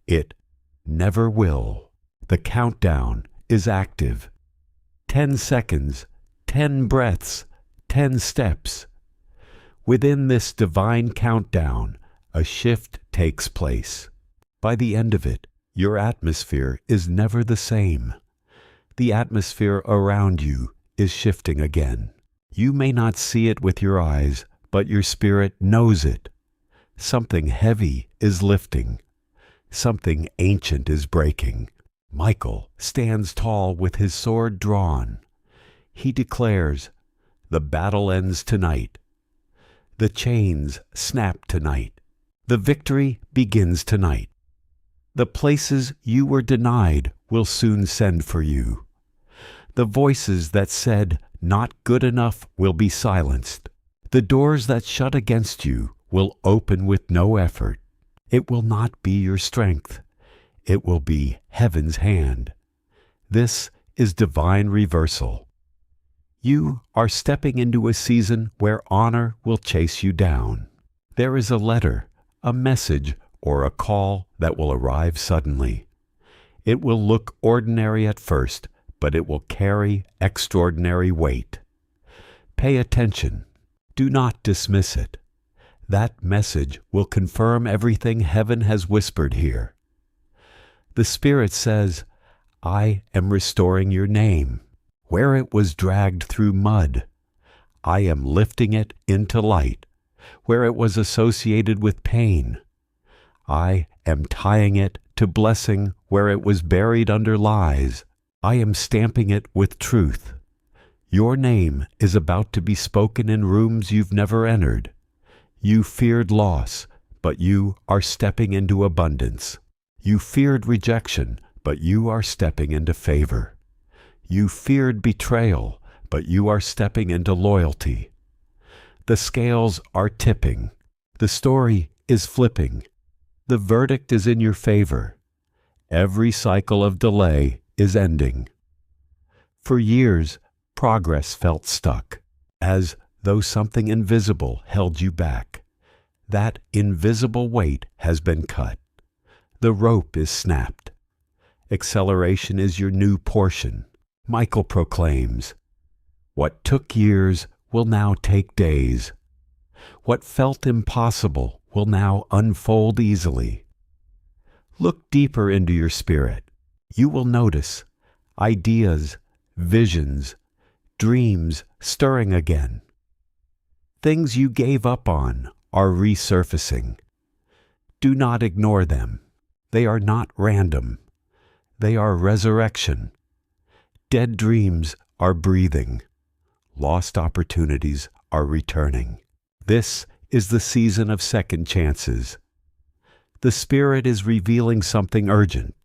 It never will. The countdown is active. 10 seconds, 10 breaths, 10 steps. Within this divine countdown, a shift takes place. By the end of it, your atmosphere is never the same. The atmosphere around you is shifting again. You may not see it with your eyes, but your spirit knows it. Something heavy is lifting. Something ancient is breaking. Michael stands tall with his sword drawn. He declares, "The battle ends tonight. The chains snap tonight. The victory begins tonight. The places you were denied will soon send for you. The voices that said, 'Not good enough,' will be silenced. The doors that shut against you will open with no effort. It will not be your strength. It will be heaven's hand. This is divine reversal. You are stepping into a season where honor will chase you down. There is a letter, a message, or a call that will arrive suddenly. It will look ordinary at first, but it will carry extraordinary weight. Pay attention. Do not dismiss it. That message will confirm everything heaven has whispered here. The Spirit says, "I am restoring your name. Where it was dragged through mud, I am lifting it into light. Where it was associated with pain, I am tying it to blessing. Where it was buried under lies, I am stamping it with truth. Your name is about to be spoken in rooms you've never entered. You feared loss, but you are stepping into abundance. You feared rejection, but you are stepping into favor. You feared betrayal, but you are stepping into loyalty. The scales are tipping. The story is flipping. The verdict is in your favor. Every cycle of delay is ending. For years, progress felt stuck, as though something invisible held you back. That invisible weight has been cut. The rope is snapped. Acceleration is your new portion. Michael proclaims, "What took years will now take days. What felt impossible will now unfold easily." Look deeper into your spirit. You will notice ideas, visions, dreams stirring again. Things you gave up on are resurfacing. Do not ignore them. They are not random. They are resurrection. Dead dreams are breathing. Lost opportunities are returning. This is the season of second chances. The Spirit is revealing something urgent.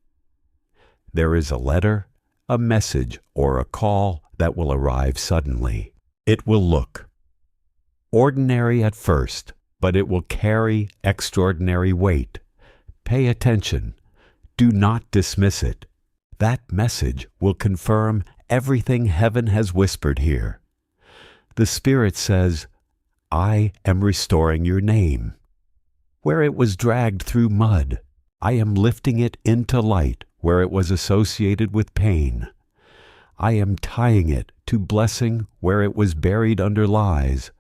There is a letter, a message, or a call that will arrive suddenly. It will look ordinary at first, but it will carry extraordinary weight. Pay attention. Do not dismiss it. That message will confirm everything heaven has whispered here. The Spirit says, I am restoring your name. Where it was dragged through mud, I am lifting it into light where it was associated with pain. I am tying it to blessing where it was buried under lies.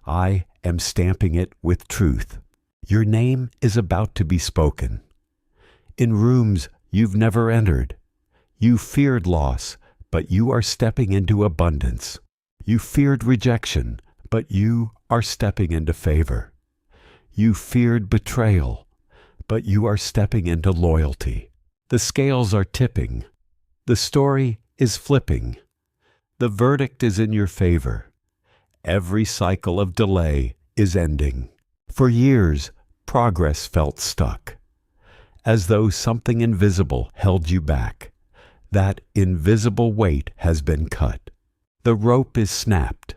I am stamping it with truth. Your name is about to be spoken. In rooms you've never entered. You feared loss, but you are stepping into abundance. You feared rejection, but you are stepping into favor. You feared betrayal, but you are stepping into loyalty. The scales are tipping. The story is flipping. The verdict is in your favor. Every cycle of delay is ending. For years, progress felt stuck, as though something invisible held you back. That invisible weight has been cut. The rope is snapped.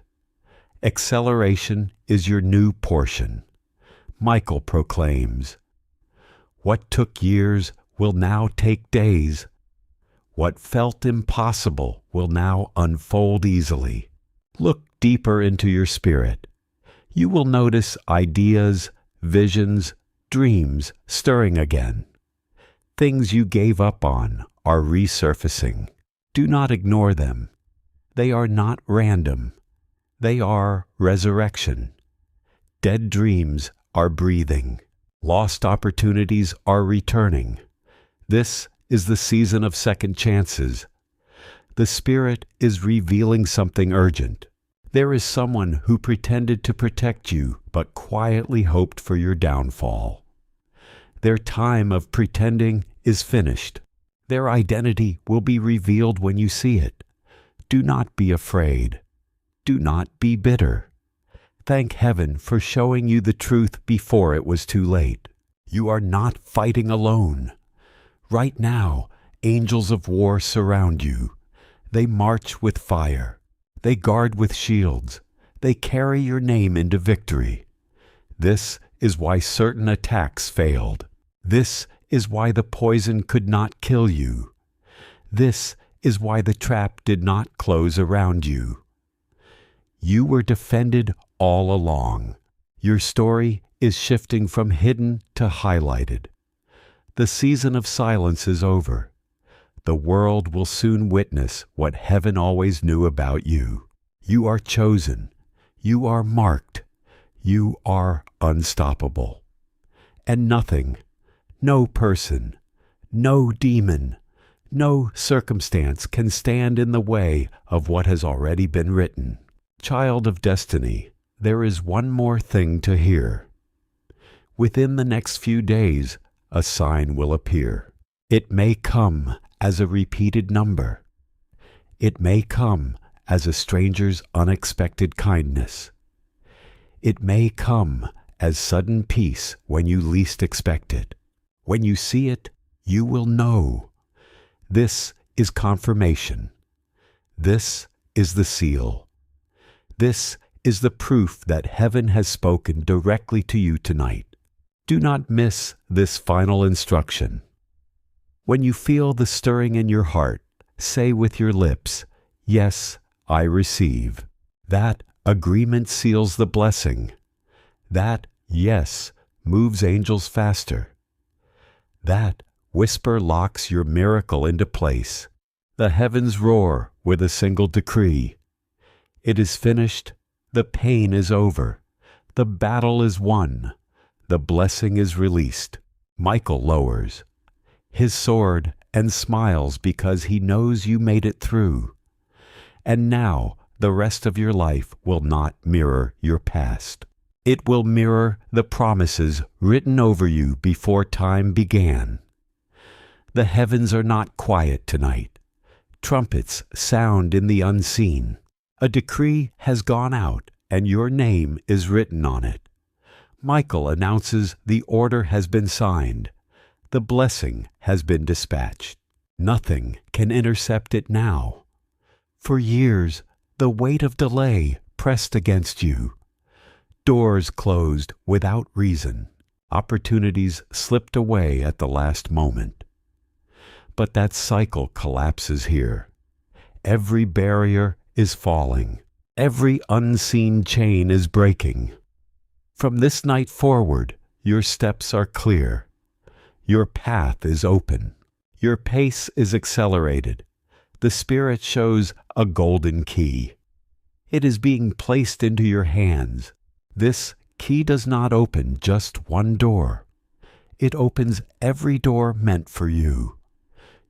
Acceleration is your new portion. Michael proclaims, what took years will now take days. What felt impossible will now unfold easily. Look deeper into your spirit. You will notice ideas, visions, dreams stirring again. Things you gave up on are resurfacing. Do not ignore them. They are not random. They are resurrection. Dead dreams are breathing. Lost opportunities are returning. This is the season of second chances. The Spirit is revealing something urgent. There is someone who pretended to protect you but quietly hoped for your downfall. Their time of pretending is finished. Their identity will be revealed when you see it. Do not be afraid. Do not be bitter. Thank heaven for showing you the truth before it was too late. You are not fighting alone. Right now, angels of war surround you. They march with fire. They guard with shields. They carry your name into victory. This is why certain attacks failed. This is why the poison could not kill you. This is why the trap did not close around you. You were defended all along. Your story is shifting from hidden to highlighted. The season of silence is over. The world will soon witness what heaven always knew about you. You are chosen. You are marked. You are unstoppable. And nothing, no person, no demon, no circumstance can stand in the way of what has already been written. Child of destiny, there is one more thing to hear. Within the next few days, a sign will appear. It may come as a repeated number. It may come as a stranger's unexpected kindness. It may come as sudden peace when you least expect it. When you see it, you will know. This is confirmation. This is the seal. This is the proof that heaven has spoken directly to you tonight. Do not miss this final instruction. When you feel the stirring in your heart, say with your lips, yes, I receive. That agreement seals the blessing. That yes moves angels faster. That whisper locks your miracle into place. The heavens roar with a single decree. It is finished. The pain is over. The battle is won. The blessing is released. Michael lowers his sword and smiles because he knows you made it through. And now the rest of your life will not mirror your past. It will mirror the promises written over you before time began. The heavens are not quiet tonight. Trumpets sound in the unseen. A decree has gone out, and your name is written on it. Michael announces the order has been signed. The blessing has been dispatched. Nothing can intercept it now. For years, the weight of delay pressed against you. Doors closed without reason. Opportunities slipped away at the last moment. But that cycle collapses here. Every barrier is falling. Every unseen chain is breaking. From this night forward, your steps are clear. Your path is open. Your pace is accelerated. The Spirit shows a golden key. It is being placed into your hands. This key does not open just one door. It opens every door meant for you.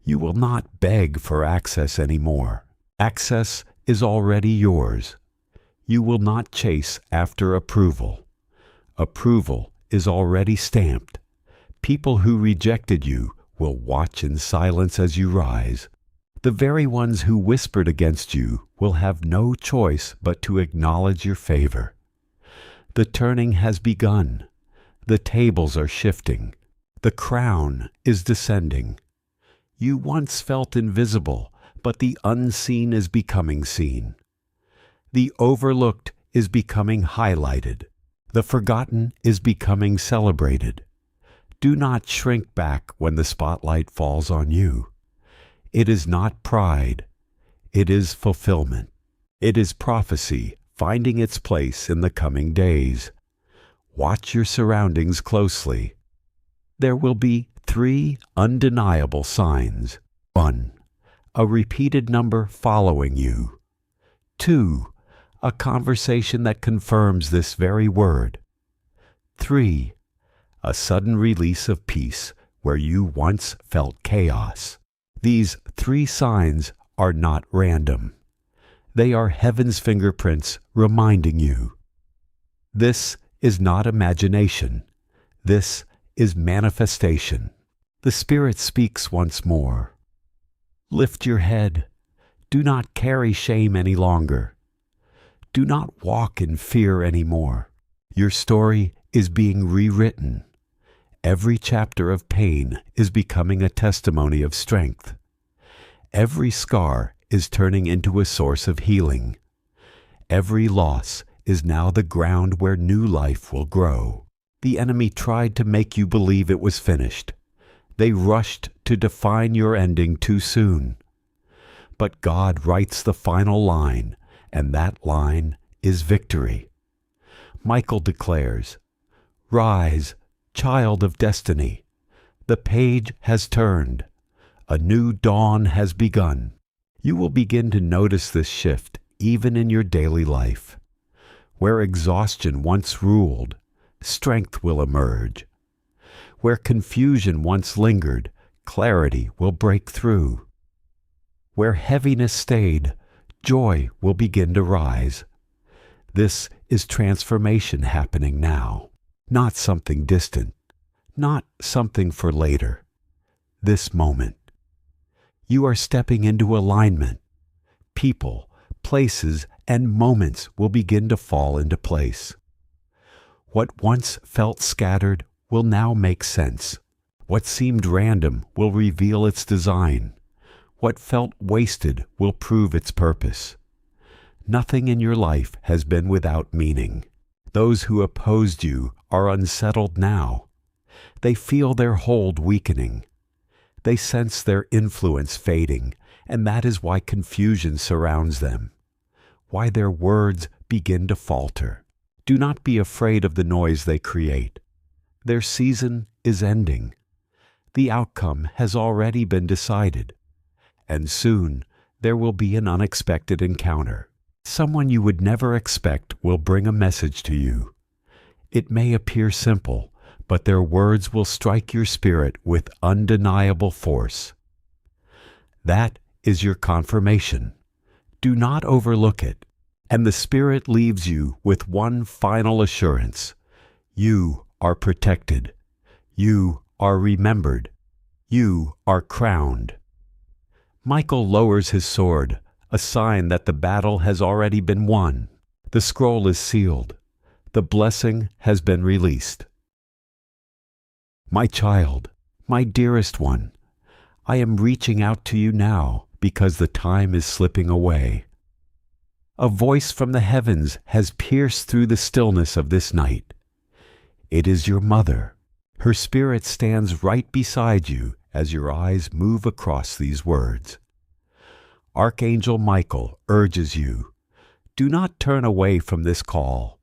You will not beg for access anymore. Access is already yours. You will not chase after approval. Approval is already stamped. People who rejected you will watch in silence as you rise. The very ones who whispered against you will have no choice but to acknowledge your favor. The turning has begun. The tables are shifting. The crown is descending. You once felt invisible, but the unseen is becoming seen. The overlooked is becoming highlighted. The forgotten is becoming celebrated. Do not shrink back when the spotlight falls on you. It is not pride. It is fulfillment. It is prophecy finding its place in the coming days. Watch your surroundings closely. There will be 3 undeniable signs. 1. A repeated number following you. 2. A conversation that confirms this very word. 3. A sudden release of peace where you once felt chaos. These 3 signs are not random. They are heaven's fingerprints reminding you. This is not imagination. This is manifestation. The Spirit speaks once more. Lift your head. Do not carry shame any longer. Do not walk in fear anymore. Your story is being rewritten. Every chapter of pain is becoming a testimony of strength. Every scar is turning into a source of healing. Every loss is now the ground where new life will grow. The enemy tried to make you believe it was finished. They rushed to define your ending too soon. But God writes the final line, and that line is victory. Michael declares, "Rise, child of destiny. The page has turned. A new dawn has begun." You will begin to notice this shift even in your daily life. Where exhaustion once ruled, strength will emerge. Where confusion once lingered, clarity will break through. Where heaviness stayed, joy will begin to rise. This is transformation happening now, not something distant, not something for later. This moment. You are stepping into alignment. People, places, and moments will begin to fall into place. What once felt scattered will now make sense. What seemed random will reveal its design. What felt wasted will prove its purpose. Nothing in your life has been without meaning. Those who opposed you are unsettled now. They feel their hold weakening. They sense their influence fading, and that is why confusion surrounds them, why their words begin to falter. Do not be afraid of the noise they create. Their season is ending. The outcome has already been decided, and soon there will be an unexpected encounter. Someone you would never expect will bring a message to you. It may appear simple, but their words will strike your spirit with undeniable force. That is your confirmation. Do not overlook it. And the Spirit leaves you with one final assurance. You are protected. You are remembered. You are crowned. Michael lowers his sword, a sign that the battle has already been won. The scroll is sealed. The blessing has been released. My child, my dearest one, I am reaching out to you now because the time is slipping away. A voice from the heavens has pierced through the stillness of this night. It is your mother. Her spirit stands right beside you as your eyes move across these words. Archangel Michael urges you, do not turn away from this call.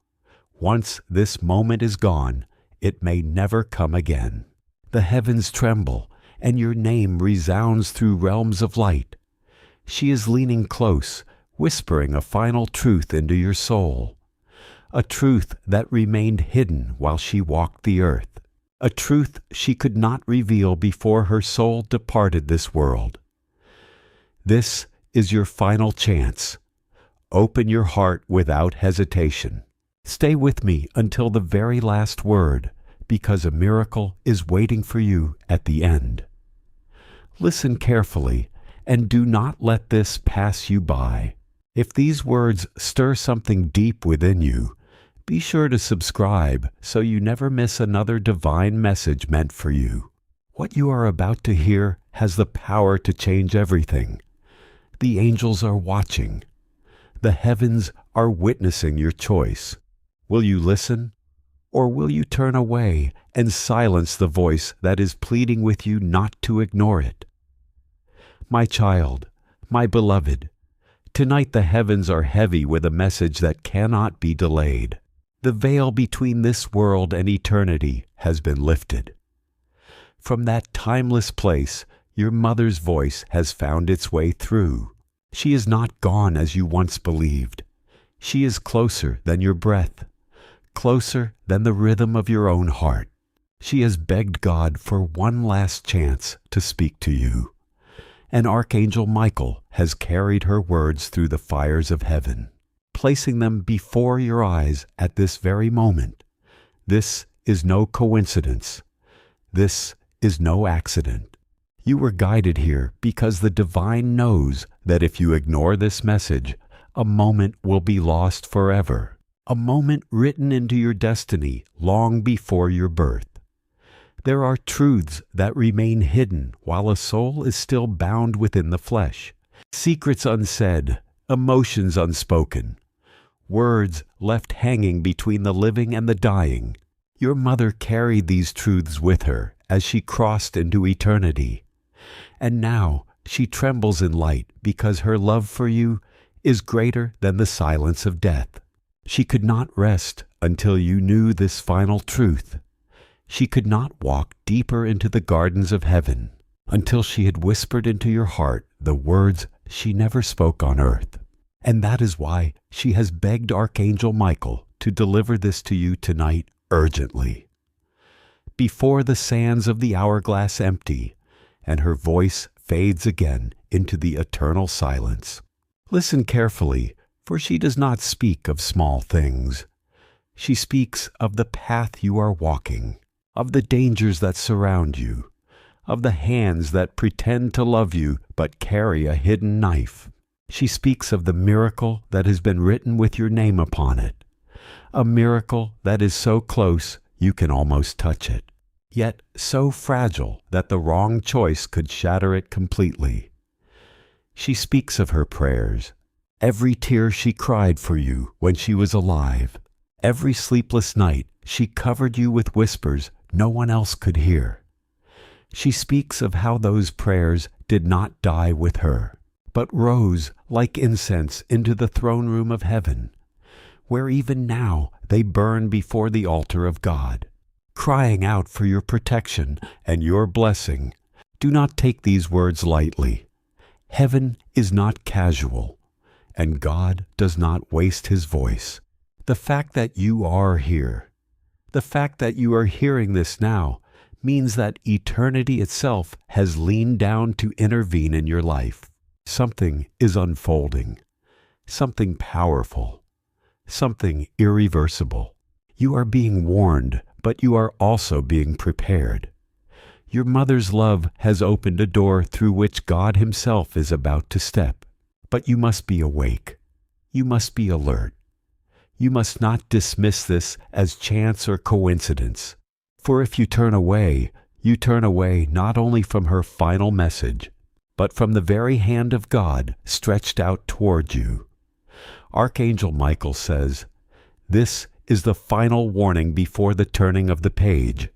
Once this moment is gone, it may never come again. The heavens tremble, and your name resounds through realms of light. She is leaning close, whispering a final truth into your soul, a truth that remained hidden while she walked the earth, a truth she could not reveal before her soul departed this world. This is your final chance. Open your heart without hesitation. Stay with me until the very last word, because a miracle is waiting for you at the end. Listen carefully, and do not let this pass you by. If these words stir something deep within you, be sure to subscribe so you never miss another divine message meant for you. What you are about to hear has the power to change everything. The angels are watching. The heavens are witnessing your choice. Will you listen, or will you turn away and silence the voice that is pleading with you not to ignore it? My child, my beloved, tonight the heavens are heavy with a message that cannot be delayed. The veil between this world and eternity has been lifted. From that timeless place, your mother's voice has found its way through. She is not gone as you once believed. She is closer than your breath, closer than the rhythm of your own heart. She has begged God for one last chance to speak to you. And Archangel Michael has carried her words through the fires of heaven, placing them before your eyes at this very moment. This is no coincidence. This is no accident. You were guided here because the divine knows that if you ignore this message, a moment will be lost forever, a moment written into your destiny long before your birth. There are truths that remain hidden while a soul is still bound within the flesh, secrets unsaid, emotions unspoken, words left hanging between the living and the dying. Your mother carried these truths with her as she crossed into eternity. And now she trembles in light because her love for you is greater than the silence of death. She could not rest until you knew this final truth. She could not walk deeper into the gardens of heaven until she had whispered into your heart the words she never spoke on earth. And that is why she has begged Archangel Michael to deliver this to you tonight urgently. Before the sands of the hourglass empty, and her voice fades again into the eternal silence. Listen carefully, for she does not speak of small things. She speaks of the path you are walking, of the dangers that surround you, of the hands that pretend to love you but carry a hidden knife. She speaks of the miracle that has been written with your name upon it, a miracle that is so close you can almost touch it, yet so fragile that the wrong choice could shatter it completely. She speaks of her prayers, every tear she cried for you when she was alive, every sleepless night she covered you with whispers no one else could hear. She speaks of how those prayers did not die with her, but rose like incense into the throne room of heaven, where even now they burn before the altar of God, crying out for your protection and your blessing. Do not take these words lightly. Heaven is not casual, and God does not waste his voice. The fact that you are here, the fact that you are hearing this now, means that eternity itself has leaned down to intervene in your life. Something is unfolding. something powerful, something irreversible. You are being warned, but you are also being prepared. Your mother's love has opened a door through which God Himself is about to step. But you must be awake. You must be alert. You must not dismiss this as chance or coincidence. For if you turn away not only from her final message, but from the very hand of God stretched out toward you. Archangel Michael says, "This is the final warning before the turning of the page.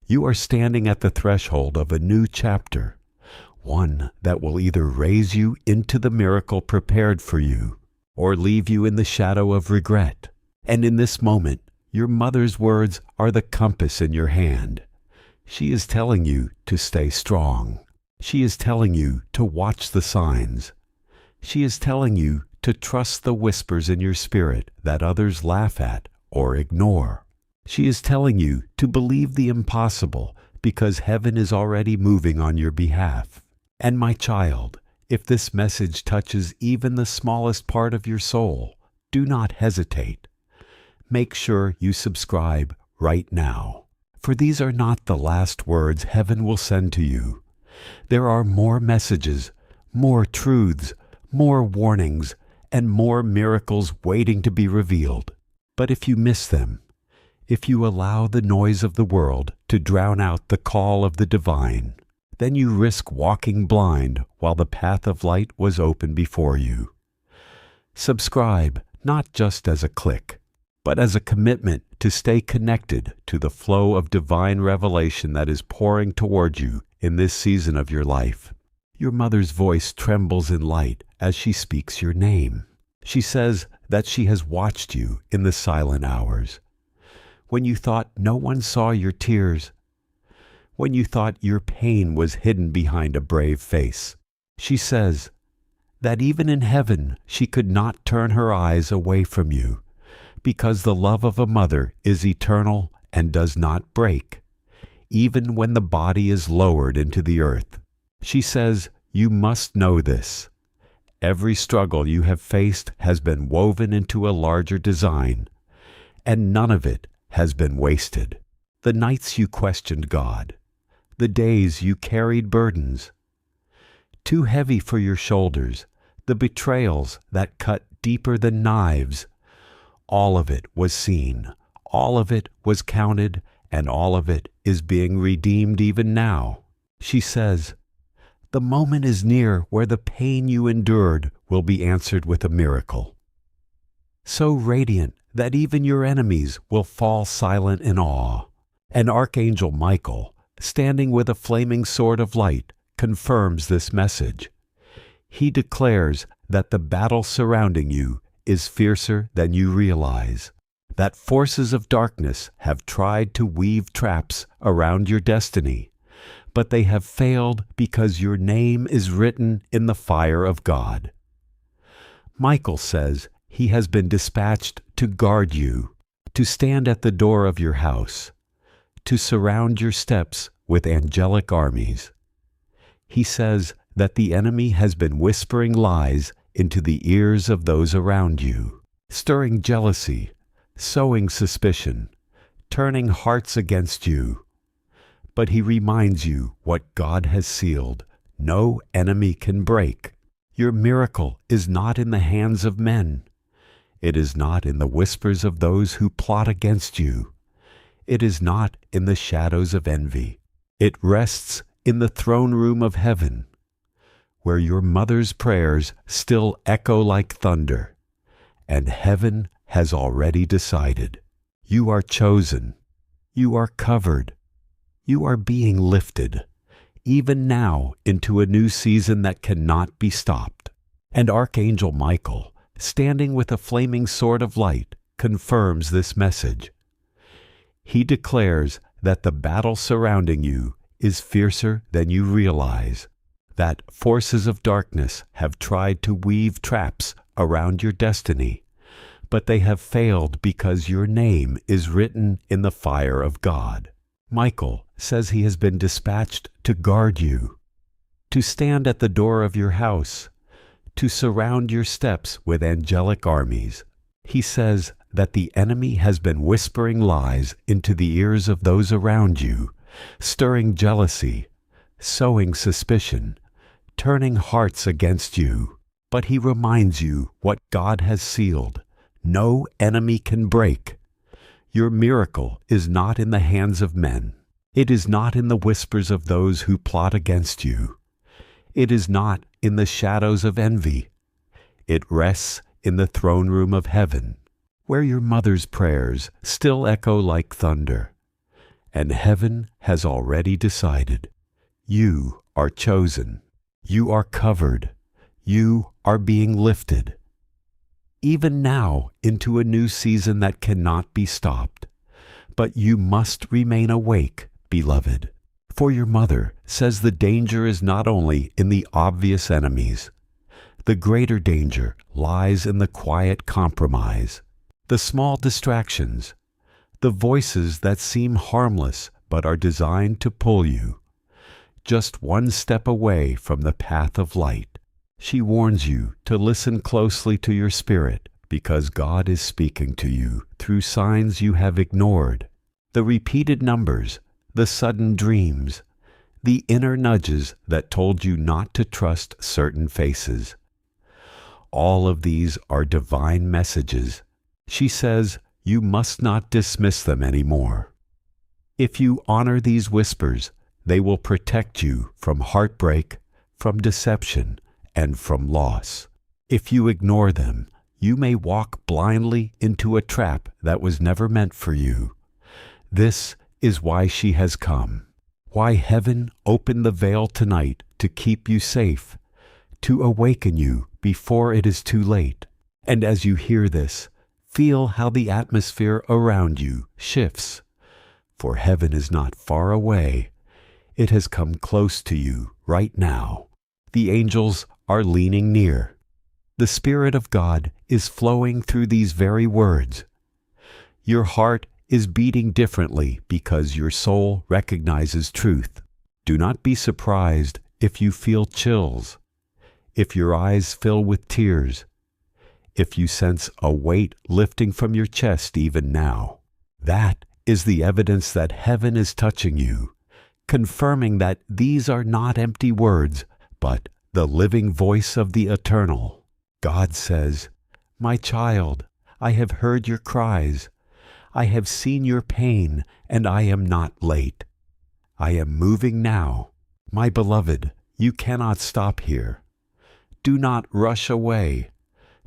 You are standing at the threshold of a new chapter, one that will either raise you into the miracle prepared for you, or leave you in the shadow of regret. And in this moment, your mother's words are the compass in your hand. She is telling you to stay strong. She is telling you to watch the signs. She is telling you to trust the whispers in your spirit that others laugh at or ignore. She is telling you to believe the impossible because heaven is already moving on your behalf. And my child, if this message touches even the smallest part of your soul, do not hesitate. Make sure you subscribe right now, for these are not the last words heaven will send to you. There are more messages, more truths, more warnings, and more miracles waiting to be revealed. But if you miss them, if you allow the noise of the world to drown out the call of the divine, then you risk walking blind while the path of light was open before you. Subscribe not just as a click, but as a commitment to stay connected to the flow of divine revelation that is pouring toward you in this season of your life. Your mother's voice trembles in light as she speaks your name. She says that she has watched you in the silent hours. When you thought no one saw your tears, when you thought your pain was hidden behind a brave face, she says that even in heaven she could not turn her eyes away from you, because the love of a mother is eternal and does not break, even when the body is lowered into the earth. She says, you must know this. Every struggle you have faced has been woven into a larger design, and none of it has been wasted. The nights you questioned God, the days you carried burdens too heavy for your shoulders, the betrayals that cut deeper than knives, all of it was seen, all of it was counted, and all of it is being redeemed even now. She says, the moment is near where the pain you endured will be answered with a miracle, so radiant that even your enemies will fall silent in awe. And Archangel Michael, standing with a flaming sword of light, confirms this message. He declares that the battle surrounding you is fiercer than you realize, that forces of darkness have tried to weave traps around your destiny, but they have failed because your name is written in the fire of God. Michael says he has been dispatched to guard you, to stand at the door of your house, to surround your steps with angelic armies. He says that the enemy has been whispering lies into the ears of those around you, stirring jealousy, sowing suspicion, turning hearts against you. But he reminds you what God has sealed, no enemy can break. Your miracle is not in the hands of men. It is not in the whispers of those who plot against you. It is not in the shadows of envy. It rests in the throne room of heaven, where your mother's prayers still echo like thunder, and heaven has already decided. You are chosen. You are covered. You are being lifted, even now, into a new season that cannot be stopped. And Archangel Michael, standing with a flaming sword of light, confirms this message. He declares that the battle surrounding you is fiercer than you realize, that forces of darkness have tried to weave traps around your destiny, but they have failed because your name is written in the fire of God. Michael says he has been dispatched to guard you, to stand at the door of your house, to surround your steps with angelic armies. He says that the enemy has been whispering lies into the ears of those around you, stirring jealousy, sowing suspicion, turning hearts against you. But he reminds you what God has sealed. No enemy can break. Your miracle is not in the hands of men. It is not in the whispers of those who plot against you. It is not in the shadows of envy. It rests in the throne room of heaven, where your mother's prayers still echo like thunder. And heaven has already decided. You are chosen. You are covered. You are being lifted. Even now into a new season that cannot be stopped. But you must remain awake, beloved. For your mother says the danger is not only in the obvious enemies. The greater danger lies in the quiet compromise, the small distractions, the voices that seem harmless but are designed to pull you just one step away from the path of light. She warns you to listen closely to your spirit because God is speaking to you through signs you have ignored, the repeated numbers, the sudden dreams, the inner nudges that told you not to trust certain faces. All of these are divine messages. She says you must not dismiss them anymore. If you honor these whispers, they will protect you from heartbreak, from deception, and from loss. If you ignore them, you may walk blindly into a trap that was never meant for you. This is why she has come, why heaven opened the veil tonight to keep you safe, to awaken you before it is too late. And as you hear this, feel how the atmosphere around you shifts. For heaven is not far away. It has come close to you right now. The angels are leaning near. The Spirit of God is flowing through these very words. Your heart is beating differently because your soul recognizes truth. Do not be surprised if you feel chills, if your eyes fill with tears, if you sense a weight lifting from your chest even now. That is the evidence that heaven is touching you, confirming that these are not empty words, but the living voice of the eternal. God says, "My child, I have heard your cries. I have seen your pain, and I am not late. I am moving now. My beloved, you cannot stop here. Do not rush away.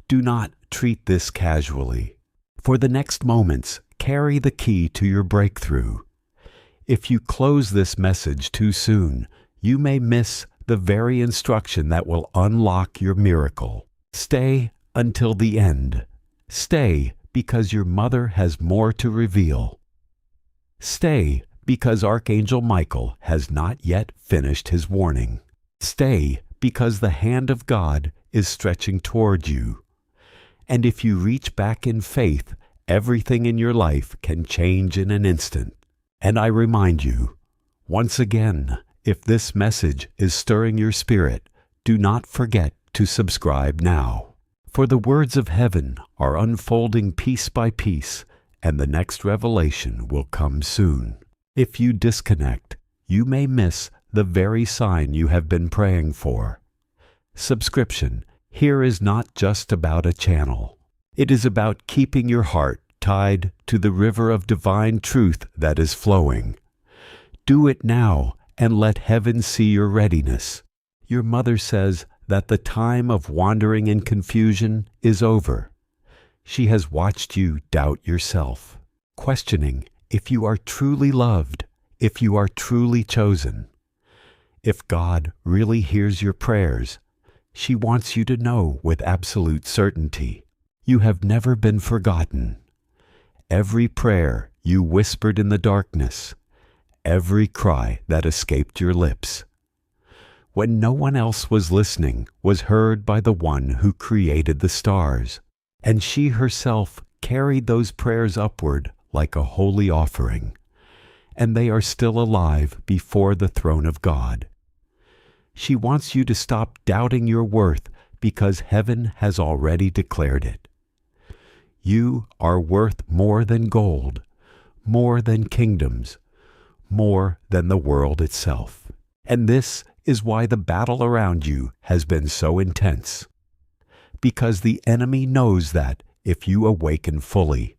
Do not treat this casually. For the next moments, carry the key to your breakthrough. If you close this message too soon, you may miss the very instruction that will unlock your miracle. Stay until the end. Stay because your mother has more to reveal. Stay because Archangel Michael has not yet finished his warning. Stay because the hand of God is stretching toward you. And if you reach back in faith, everything in your life can change in an instant. And I remind you, once again, if this message is stirring your spirit, do not forget to subscribe now. For the words of heaven are unfolding piece by piece, and the next revelation will come soon. If you disconnect, you may miss the very sign you have been praying for. Subscription here is not just about a channel. It is about keeping your heart tied to the river of divine truth that is flowing. Do it now and let heaven see your readiness. Your mother says that the time of wandering in confusion is over. She has watched you doubt yourself, questioning if you are truly loved, if you are truly chosen. If God really hears your prayers, she wants you to know with absolute certainty, you have never been forgotten. Every prayer you whispered in the darkness, every cry that escaped your lips, when no one else was listening, was heard by the one who created the stars, and she herself carried those prayers upward like a holy offering, and they are still alive before the throne of God. She wants you to stop doubting your worth because heaven has already declared it. You are worth more than gold, more than kingdoms, more than the world itself. And this is why the battle around you has been so intense. Because the enemy knows that if you awaken fully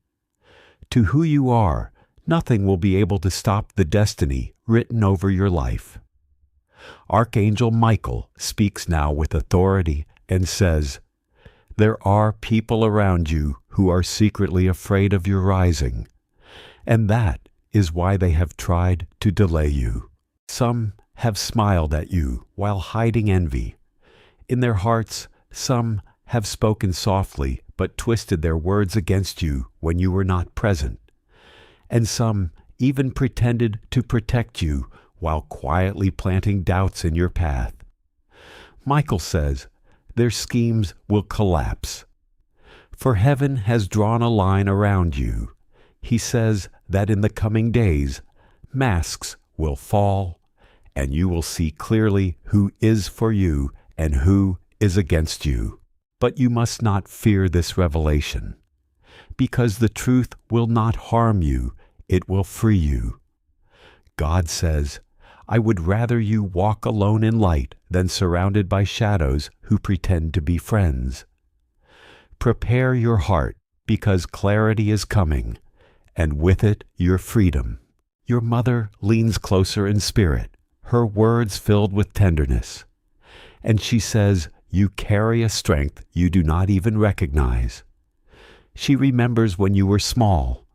to who you are, nothing will be able to stop the destiny written over your life. Archangel Michael speaks now with authority and says, "There are people around you who are secretly afraid of your rising, and that is why they have tried to delay you. Some have smiled at you while hiding envy. In their hearts, some have spoken softly but twisted their words against you when you were not present. And some even pretended to protect you while quietly planting doubts in your path. Michael says their schemes will collapse. For heaven has drawn a line around you. He says that in the coming days, masks will fall, and you will see clearly who is for you and who is against you. But you must not fear this revelation, because the truth will not harm you, it will free you. God says, I would rather you walk alone in light than surrounded by shadows who pretend to be friends. Prepare your heart, because clarity is coming, and with it your freedom. Your mother leans closer in spirit, her words filled with tenderness, and she says, you carry a strength you do not even recognize. She remembers when you were small,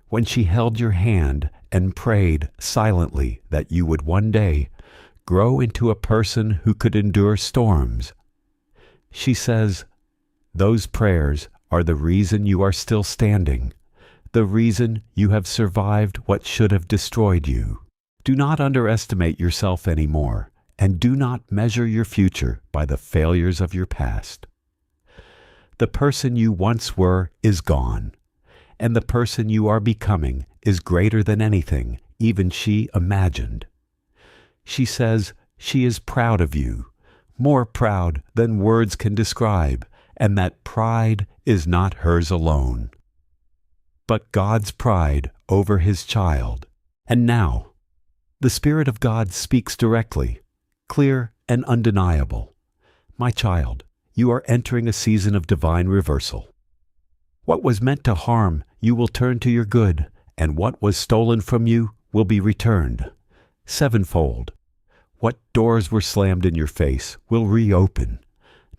when she held your hand and prayed silently that you would one day grow into a person who could endure storms. She says, those prayers are the reason you are still standing, the reason you have survived what should have destroyed you. Do not underestimate yourself anymore, and do not measure your future by the failures of your past. The person you once were is gone, and the person you are becoming is greater than anything even she imagined. She says she is proud of you, more proud than words can describe, and that pride is not hers alone, but God's pride over His child. And now, the Spirit of God speaks directly, clear and undeniable. My child, you are entering a season of divine reversal. What was meant to harm you will turn to your good, and what was stolen from you will be returned sevenfold. What doors were slammed in your face will reopen,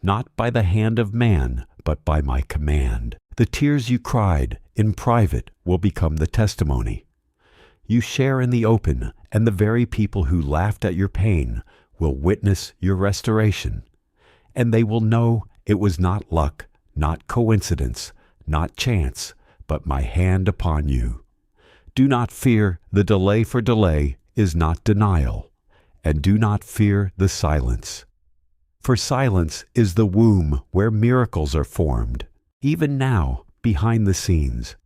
not by the hand of man, but by my command. The tears you cried in private will become the testimony you share in the open, and the very people who laughed at your pain will witness your restoration, and they will know it was not luck, not coincidence, not chance, but my hand upon you. Do not fear the delay, for delay is not denial, and do not fear the silence. For silence is the womb where miracles are formed, even now, behind the scenes.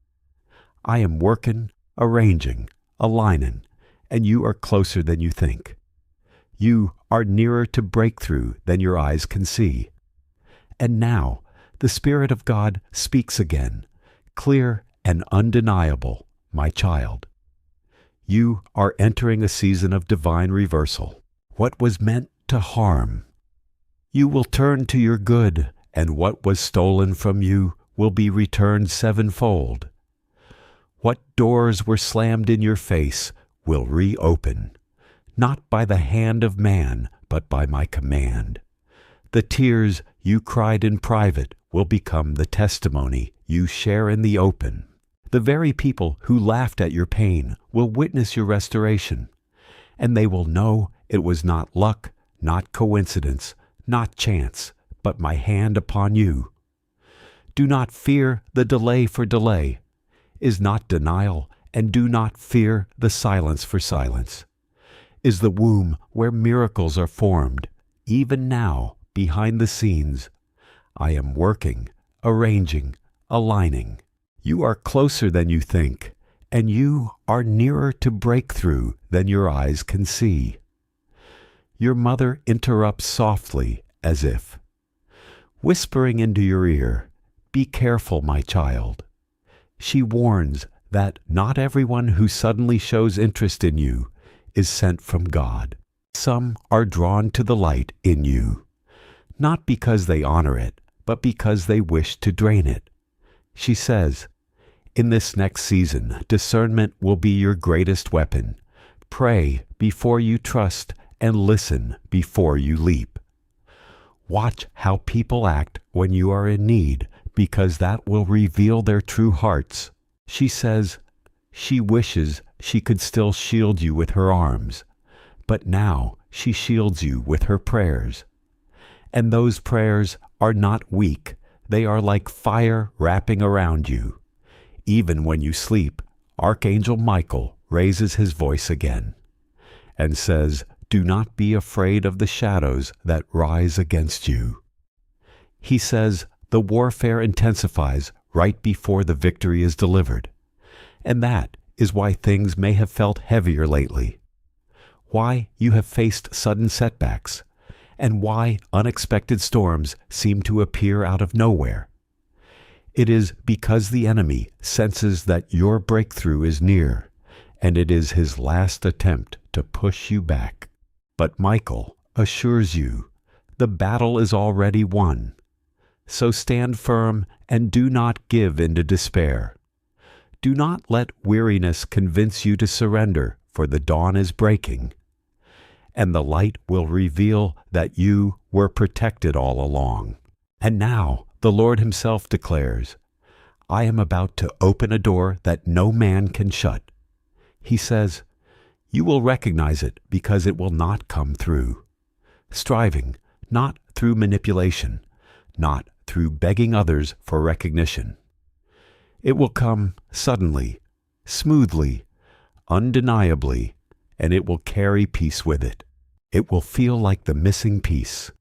I am working, arranging, aligning, and you are closer than you think. You are nearer to breakthrough than your eyes can see. And now, the Spirit of God speaks again, clear and undeniable, my child. You are entering a season of divine reversal. What was meant to harm, you will turn to your good, and what was stolen from you will be returned sevenfold. What doors were slammed in your face will reopen, not by the hand of man, but by my command. The tears you cried in private will become the testimony you share in the open. The very people who laughed at your pain will witness your restoration, and they will know it was not luck, not coincidence, not chance, but my hand upon you. Do not fear the delay, for delay is not denial, and do not fear the silence, for silence is the womb where miracles are formed. Even now, behind the scenes, I am working, arranging, aligning. You are closer than you think, and you are nearer to breakthrough than your eyes can see. Your mother interrupts softly, as if, whispering into your ear, "Be careful, my child." She warns that not everyone who suddenly shows interest in you is sent from God. Some are drawn to the light in you, not because they honor it, but because they wish to drain it. She says, "In this next season, discernment will be your greatest weapon. Pray before you trust and listen before you leap." Watch how people act when you are in need, because that will reveal their true hearts. She says she wishes she could still shield you with her arms, but now she shields you with her prayers. And those prayers are not weak. They are like fire wrapping around you. Even when you sleep, Archangel Michael raises his voice again and says, "Do not be afraid of the shadows that rise against you." He says the warfare intensifies right before the victory is delivered. And that is why things may have felt heavier lately, why you have faced sudden setbacks, and why unexpected storms seem to appear out of nowhere. It is because the enemy senses that your breakthrough is near, and it is his last attempt to push you back. But Michael assures you the battle is already won. So stand firm and do not give in to despair. Do not let weariness convince you to surrender, for the dawn is breaking, and the light will reveal that you were protected all along. And now the Lord himself declares, "I am about to open a door that no man can shut." He says, "You will recognize it because it will not come through striving, not through manipulation, not through begging others for recognition. It will come suddenly, smoothly, undeniably, and it will carry peace with it. It will feel like the missing piece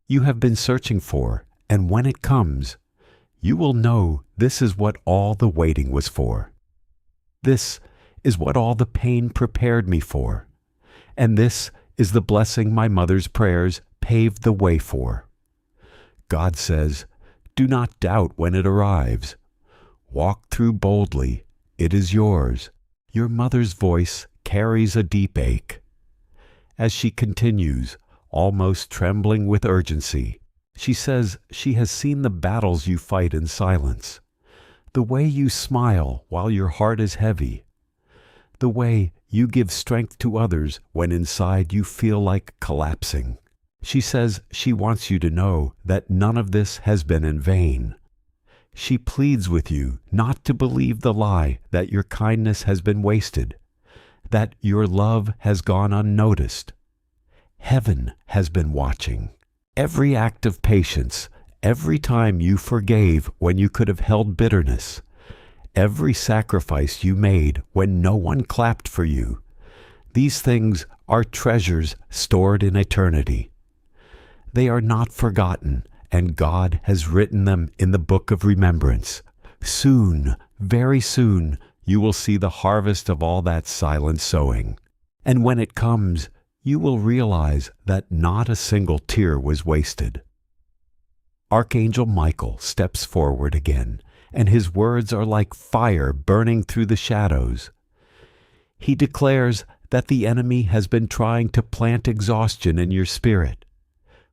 you have been searching for, and when it comes, you will know this is what all the waiting was for. This is what all the pain prepared me for, and this is the blessing my mother's prayers paved the way for." God says, "Do not doubt when it arrives. Walk through boldly. It is yours." Your mother's voice carries a deep ache. As she continues, almost trembling with urgency, she says she has seen the battles you fight in silence, the way you smile while your heart is heavy, the way you give strength to others when inside you feel like collapsing. She says she wants you to know that none of this has been in vain. She pleads with you not to believe the lie that your kindness has been wasted, that your love has gone unnoticed. Heaven has been watching. Every act of patience, every time you forgave when you could have held bitterness, every sacrifice you made when no one clapped for you, these things are treasures stored in eternity. They are not forgotten, and God has written them in the book of remembrance. Soon, very soon, you will see the harvest of all that silent sowing. And when it comes, you will realize that not a single tear was wasted. Archangel Michael steps forward again, and his words are like fire burning through the shadows. He declares that the enemy has been trying to plant exhaustion in your spirit,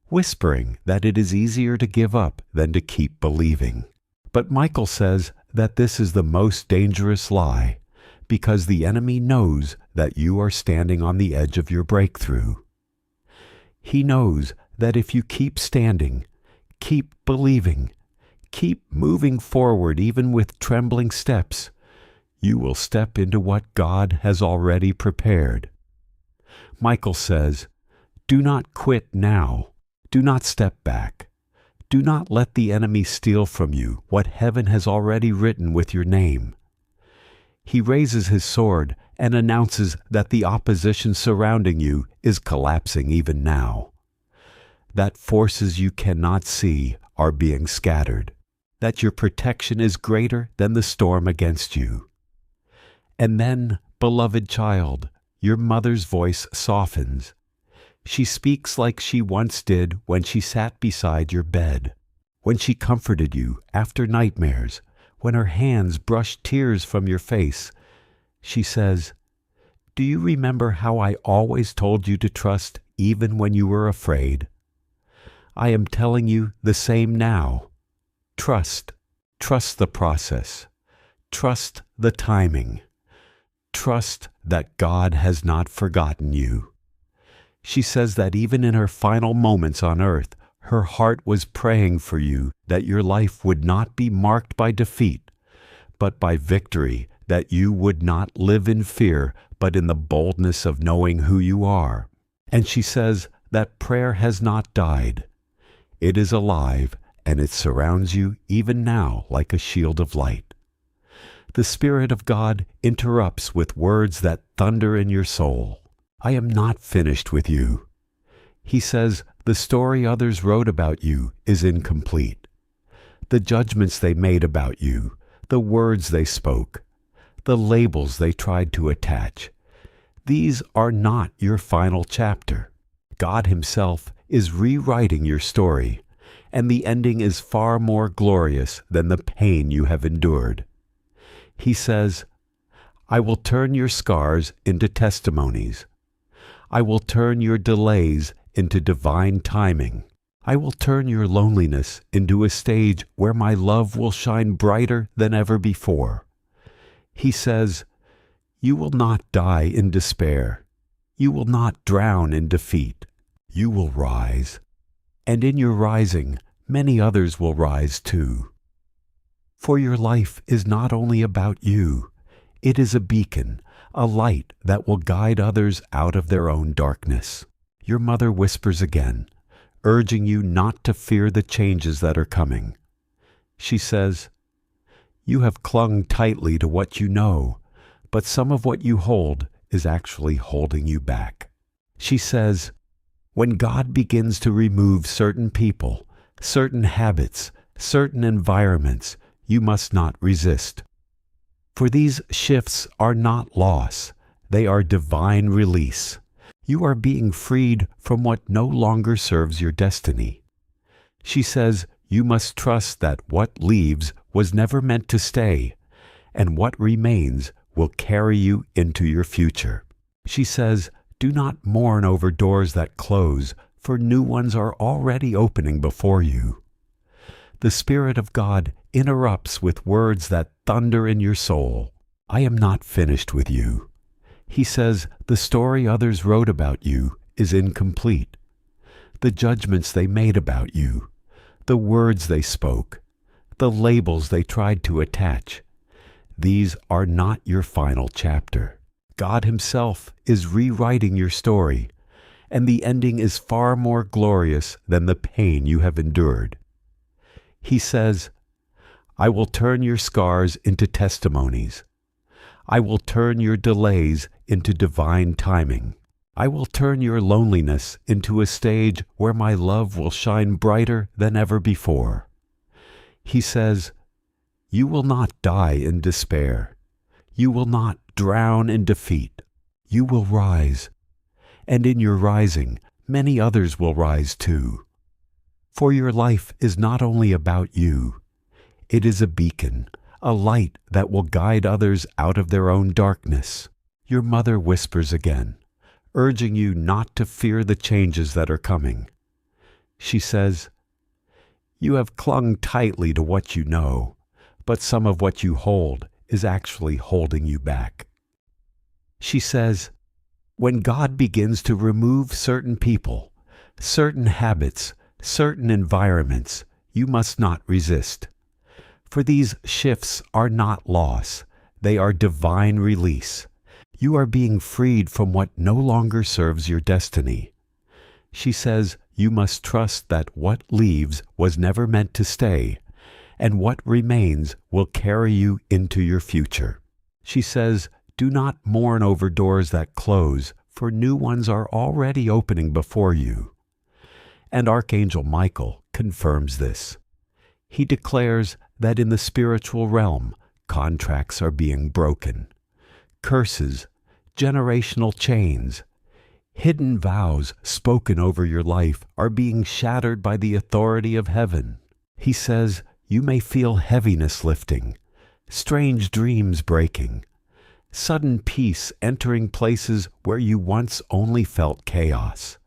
whispering that it is easier to give up than to keep believing. But Michael says that this is the most dangerous lie, because the enemy knows that you are standing on the edge of your breakthrough. He knows that if you keep standing, keep believing, keep moving forward even with trembling steps, you will step into what God has already prepared. Michael says, "Do not quit now. Do not step back. Do not let the enemy steal from you what heaven has already written with your name." He raises his sword and announces that the opposition surrounding you is collapsing even now, that forces you cannot see are being scattered, that your protection is greater than the storm against you. And then, beloved child, your mother's voice softens. She speaks like she once did when she sat beside your bed. when she comforted you after nightmares, when her hands brushed tears from your face. She says, "Do you remember how I always told you to trust even when you were afraid? I am telling you the same now. Trust. Trust the process. Trust the timing. Trust that God has not forgotten you." She says that even in her final moments on earth, her heart was praying for you that your life would not be marked by defeat, but by victory, that you would not live in fear, but in the boldness of knowing who you are. And she says that prayer has not died. It is alive, and it surrounds you even now like a shield of light. The Spirit of God interrupts with words that thunder in your soul. "I am not finished with you." He says the story others wrote about you is incomplete. The judgments they made about you, the words they spoke, the labels they tried to attach, these are not your final chapter. God Himself is rewriting your story, and the ending is far more glorious than the pain you have endured. He says, "I will turn your scars into testimonies. I will turn your delays into divine timing. I will turn your loneliness into a stage where my love will shine brighter than ever before." He says, "You will not die in despair. You will not drown in defeat. You will rise. And in your rising, many others will rise too. For your life is not only about you. It is a beacon, a light that will guide others out of their own darkness." Your mother whispers again, urging you not to fear the changes that are coming. She says, "You have clung tightly to what you know, but some of what you hold is actually holding you back." She says, "When God begins to remove certain people, certain habits, certain environments, you must not resist. For these shifts are not loss, they are divine release. You are being freed from what no longer serves your destiny." She says you must trust that what leaves was never meant to stay, and what remains will carry you into your future. She says, "Do not mourn over doors that close, for new ones are already opening before you." The Spirit of God interrupts with words that thunder in your soul. "I am not finished with you." He says the story others wrote about you is incomplete. The judgments they made about you, the words they spoke, the labels they tried to attach, these are not your final chapter. God Himself is rewriting your story, and the ending is far more glorious than the pain you have endured. He says, "I will turn your scars into testimonies. I will turn your delays into divine timing. I will turn your loneliness into a stage where my love will shine brighter than ever before." He says, "You will not die in despair. You will not drown in defeat. You will rise. And in your rising, many others will rise too. For your life is not only about you. It is a beacon, a light that will guide others out of their own darkness." Your mother whispers again, urging you not to fear the changes that are coming. She says, "You have clung tightly to what you know, but some of what you hold is actually holding you back." She says, "When God begins to remove certain people, certain habits, certain environments, you must not resist. For these shifts are not loss, they are divine release. You are being freed from what no longer serves your destiny." She says you must trust that what leaves was never meant to stay, and what remains will carry you into your future. She says, "Do not mourn over doors that close, for new ones are already opening before you." And Archangel Michael confirms this. He declares that in the spiritual realm, contracts are being broken. Curses, generational chains, hidden vows spoken over your life are being shattered by the authority of heaven. He says you may feel heaviness lifting, strange dreams breaking, sudden peace entering places where you once only felt chaos.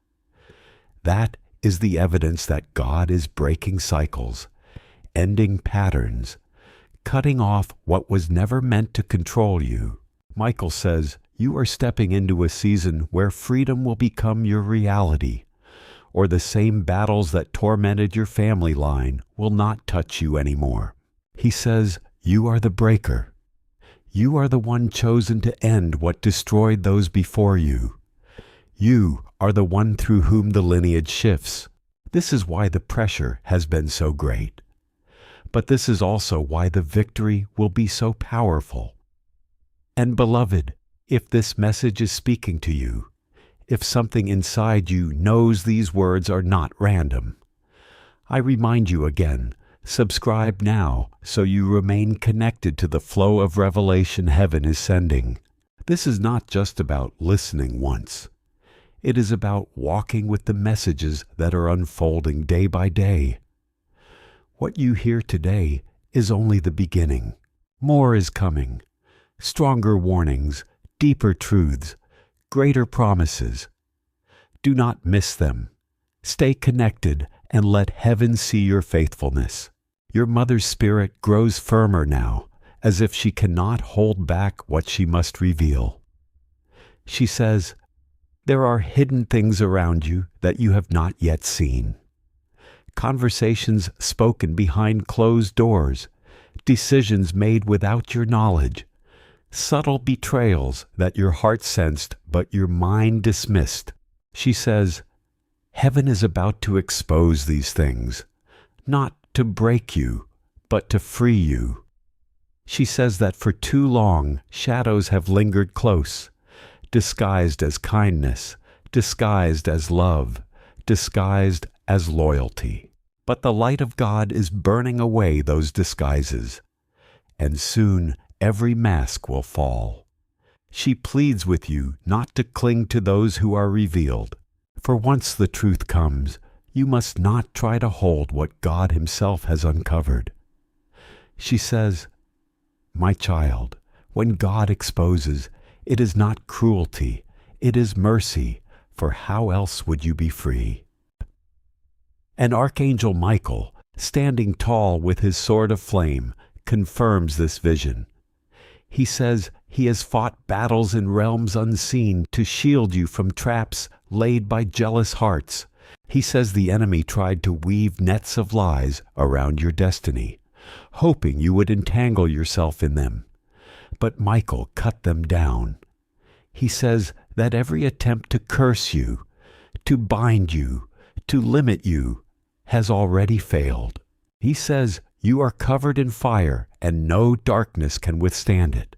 That is the evidence that God is breaking cycles, ending patterns, cutting off what was never meant to control you. Michael says you are stepping into a season where freedom will become your reality, or the same battles that tormented your family line will not touch you anymore. He says you are the breaker. You are the one chosen to end what destroyed those before you. You are the one through whom the lineage shifts. This is why the pressure has been so great. But this is also why the victory will be so powerful. And beloved, if this message is speaking to you, if something inside you knows these words are not random, I remind you again, subscribe now so you remain connected to the flow of revelation heaven is sending. This is not just about listening once. It is about walking with the messages that are unfolding day by day. What you hear today is only the beginning. More is coming. Stronger warnings, deeper truths, greater promises. Do not miss them. Stay connected and let heaven see your faithfulness. Your mother's spirit grows firmer now, as if she cannot hold back what she must reveal. She says, there are hidden things around you that you have not yet seen. Conversations spoken behind closed doors, decisions made without your knowledge, subtle betrayals that your heart sensed but your mind dismissed. She says, heaven is about to expose these things, not to break you, but to free you. She says that for too long shadows have lingered close, disguised as kindness, disguised as love, disguised as loyalty. But the light of God is burning away those disguises, and soon every mask will fall. She pleads with you not to cling to those who are revealed, for once the truth comes, you must not try to hold what God Himself has uncovered. She says, my child, when God exposes, it is not cruelty, it is mercy, for how else would you be free? And Archangel Michael, standing tall with his sword of flame, confirms this vision. He says he has fought battles in realms unseen to shield you from traps laid by jealous hearts. He says the enemy tried to weave nets of lies around your destiny, hoping you would entangle yourself in them. But Michael cut them down. He says that every attempt to curse you, to bind you, to limit you, has already failed. He says you are covered in fire and no darkness can withstand it.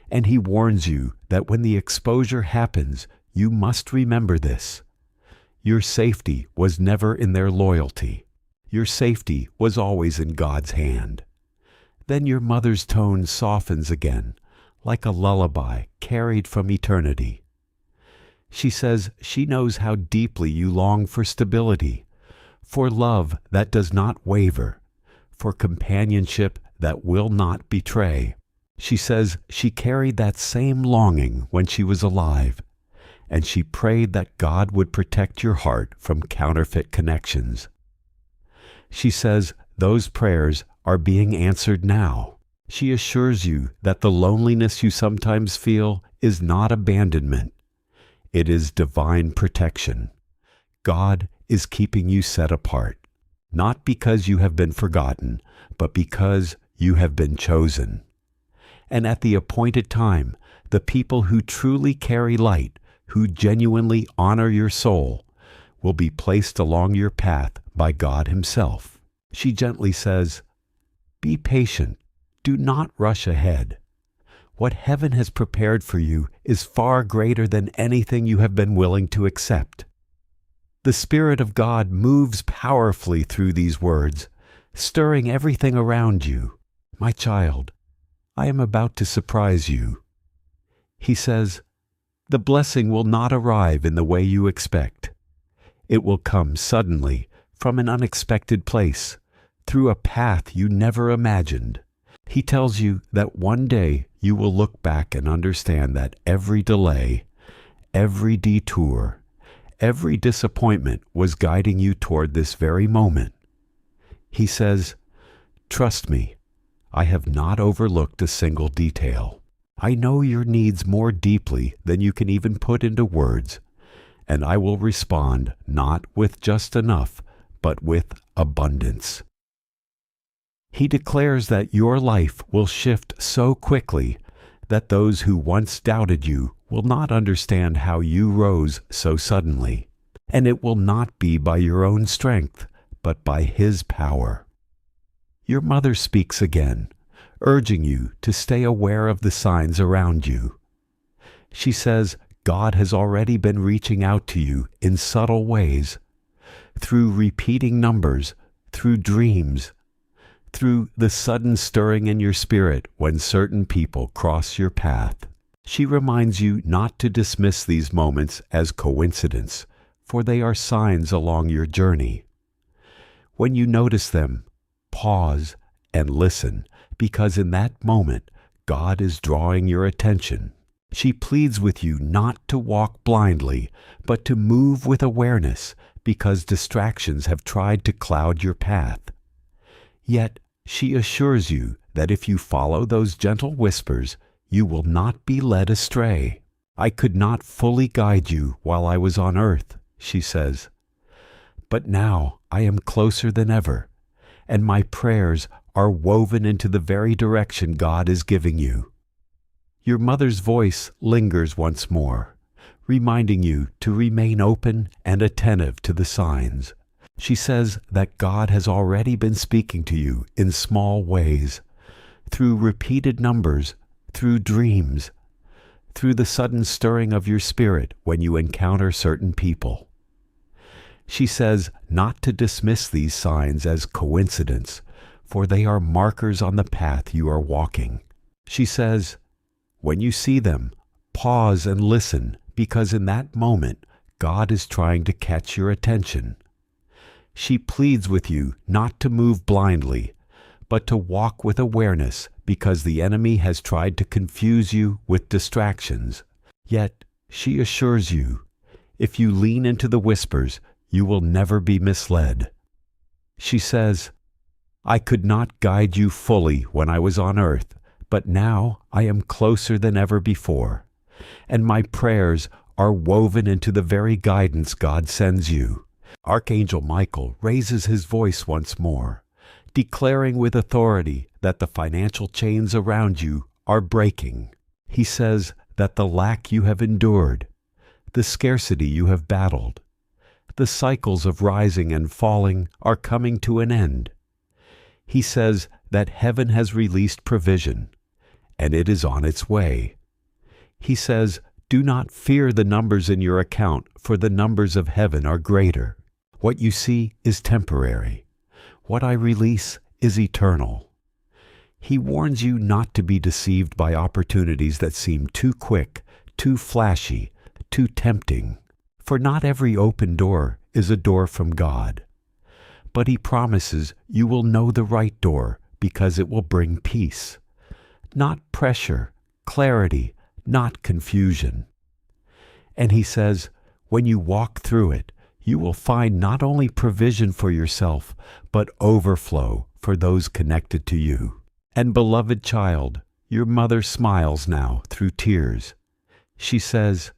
And he warns you that when the exposure happens, you must remember this. Your safety was never in their loyalty. Your safety was always in God's hand. Then your mother's tone softens again, like a lullaby carried from eternity. She says she knows how deeply you long for stability, for love that does not waver, for companionship that will not betray. She says she carried that same longing when she was alive, and she prayed that God would protect your heart from counterfeit connections. She says those prayers are being answered now. She assures you that the loneliness you sometimes feel is not abandonment. It is divine protection. God is keeping you set apart, not because you have been forgotten, but because you have been chosen. And at the appointed time, the people who truly carry light, who genuinely honor your soul, will be placed along your path by God Himself. She gently says, be patient. Do not rush ahead. What heaven has prepared for you is far greater than anything you have been willing to accept. The Spirit of God moves powerfully through these words, stirring everything around you. My child, I am about to surprise you. He says, the blessing will not arrive in the way you expect. It will come suddenly from an unexpected place, through a path you never imagined. He tells you that one day you will look back and understand that every delay, every detour, every disappointment was guiding you toward this very moment. He says, "Trust me, I have not overlooked a single detail. I know your needs more deeply than you can even put into words, and I will respond not with just enough, but with abundance." He declares that your life will shift so quickly that those who once doubted you will not understand how you rose so suddenly, and it will not be by your own strength, but by His power. Your mother speaks again, urging you to stay aware of the signs around you. She says God has already been reaching out to you in subtle ways, through repeating numbers, through dreams, through the sudden stirring in your spirit when certain people cross your path. She reminds you not to dismiss these moments as coincidence, for they are signs along your journey. When you notice them, pause and listen, because in that moment, God is drawing your attention. She pleads with you not to walk blindly, but to move with awareness, because distractions have tried to cloud your path. Yet she assures you that if you follow those gentle whispers, you will not be led astray. "I could not fully guide you while I was on earth," she says, "but now I am closer than ever, and my prayers are woven into the very direction God is giving you." Your mother's voice lingers once more, reminding you to remain open and attentive to the signs. She says that God has already been speaking to you in small ways, through repeated numbers, through dreams, through the sudden stirring of your spirit when you encounter certain people. She says not to dismiss these signs as coincidence, for they are markers on the path you are walking. She says, when you see them, pause and listen, because in that moment, God is trying to catch your attention. She pleads with you not to move blindly, but to walk with awareness, because the enemy has tried to confuse you with distractions. Yet she assures you, if you lean into the whispers, you will never be misled. She says, "I could not guide you fully when I was on earth, but now I am closer than ever before, and my prayers are woven into the very guidance God sends you." Archangel Michael raises his voice once more, declaring with authority that the financial chains around you are breaking. He says that the lack you have endured, the scarcity you have battled, the cycles of rising and falling are coming to an end. He says that heaven has released provision, and it is on its way. He says, "Do not fear the numbers in your account, for the numbers of heaven are greater. What you see is temporary. What I release is eternal." He warns you not to be deceived by opportunities that seem too quick, too flashy, too tempting. For not every open door is a door from God. But he promises you will know the right door because it will bring peace. Not pressure, clarity, not confusion. And he says, when you walk through it, you will find not only provision for yourself, but overflow for those connected to you. And beloved child, your mother smiles now through tears. She says,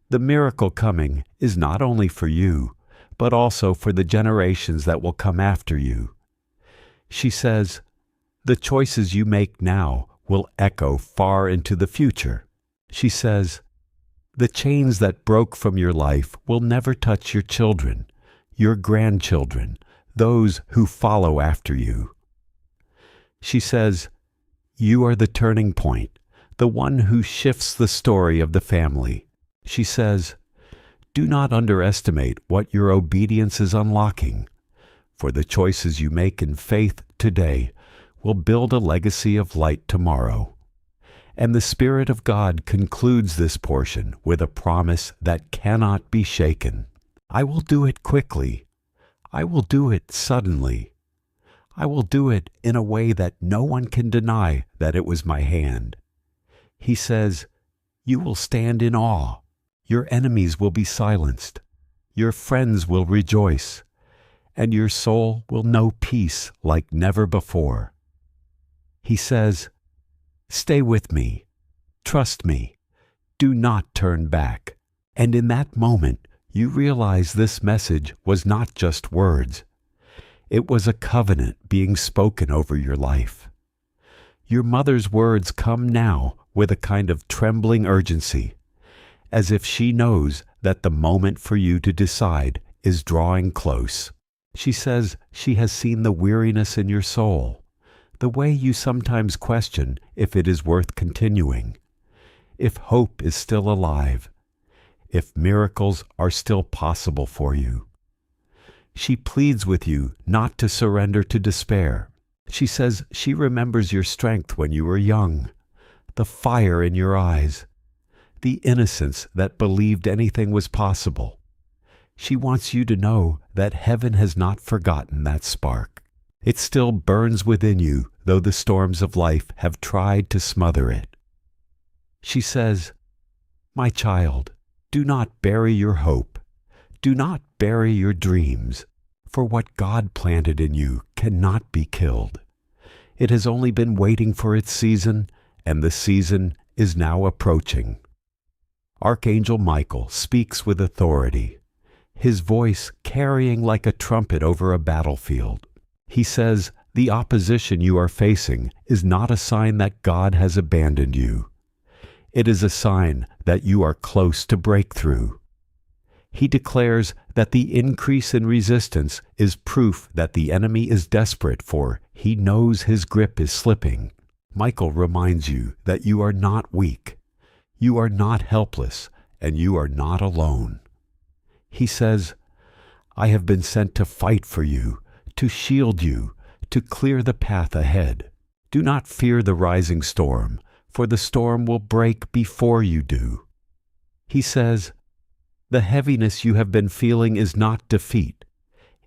the miracle coming is not only for you, but also for the generations that will come after you. She says, the choices you make now will echo far into the future. She says, the chains that broke from your life will never touch your children, your grandchildren, those who follow after you. She says, you are the turning point, the one who shifts the story of the family. She says, do not underestimate what your obedience is unlocking, for the choices you make in faith today will build a legacy of light tomorrow. And the Spirit of God concludes this portion with a promise that cannot be shaken. I will do it quickly. I will do it suddenly. I will do it in a way that no one can deny that it was my hand. He says, you will stand in awe. Your enemies will be silenced. Your friends will rejoice. And your soul will know peace like never before. He says, stay with me. Trust me. Do not turn back. And in that moment, you realize this message was not just words. It was a covenant being spoken over your life. Your mother's words come now with a kind of trembling urgency, as if she knows that the moment for you to decide is drawing close. She says she has seen the weariness in your soul, the way you sometimes question if it is worth continuing, if hope is still alive, if miracles are still possible for you. She pleads with you not to surrender to despair. She says she remembers your strength when you were young, the fire in your eyes, the innocence that believed anything was possible. She wants you to know that heaven has not forgotten that spark. It still burns within you, though the storms of life have tried to smother it. She says, my child, do not bury your hope. Do not bury your dreams, for what God planted in you cannot be killed. It has only been waiting for its season, and the season is now approaching. Archangel Michael speaks with authority, his voice carrying like a trumpet over a battlefield. He says, the opposition you are facing is not a sign that God has abandoned you. It is a sign that you are close to breakthrough. He declares that the increase in resistance is proof that the enemy is desperate, for he knows his grip is slipping. Michael reminds you that you are not weak, you are not helpless, and you are not alone. He says, I have been sent to fight for you, to shield you, to clear the path ahead. Do not fear the rising storm, for the storm will break before you do. He says, the heaviness you have been feeling is not defeat.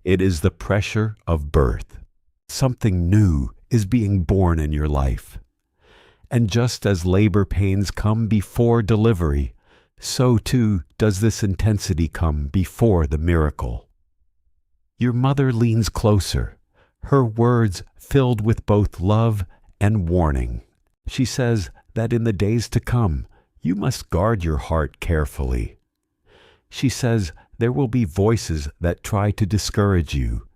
It is the pressure of birth. Something new is being born in your life. And just as labor pains come before delivery, so too does this intensity come before the miracle. Your mother leans closer, her words filled with both love and warning. She says that in the days to come, you must guard your heart carefully. She says there will be voices that try to discourage you,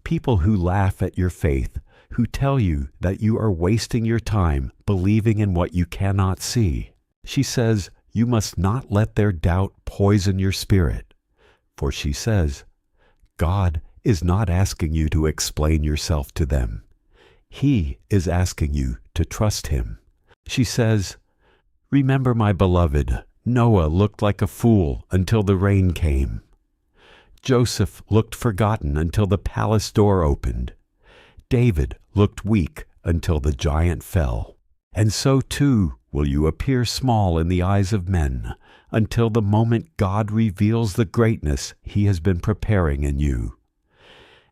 people who laugh at your faith, who tell you that you are wasting your time believing in what you cannot see. She says you must not let their doubt poison your spirit, for she says, God is not asking you to explain yourself to them. He is asking you to trust Him. She says, remember, my beloved, Noah looked like a fool until the rain came. Joseph looked forgotten until the palace door opened. David looked weak until the giant fell. And so too will you appear small in the eyes of men until the moment God reveals the greatness He has been preparing in you.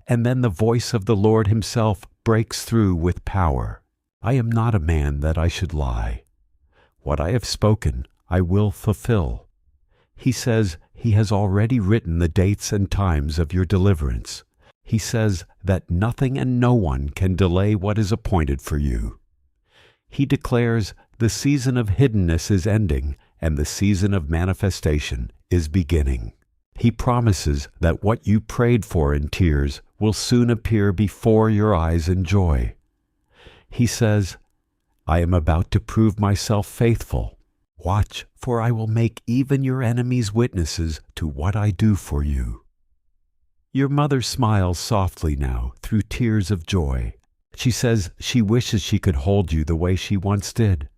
And then the voice of the Lord Himself breaks through with power. I am not a man that I should lie. What I have spoken, I will fulfill. He says He has already written the dates and times of your deliverance. He says that nothing and no one can delay what is appointed for you. He declares the season of hiddenness is ending and the season of manifestation is beginning. He promises that what you prayed for in tears will soon appear before your eyes in joy. He says, I am about to prove myself faithful. Watch, for I will make even your enemies witnesses to what I do for you. Your mother smiles softly now through tears of joy. She says she wishes she could hold you the way she once did,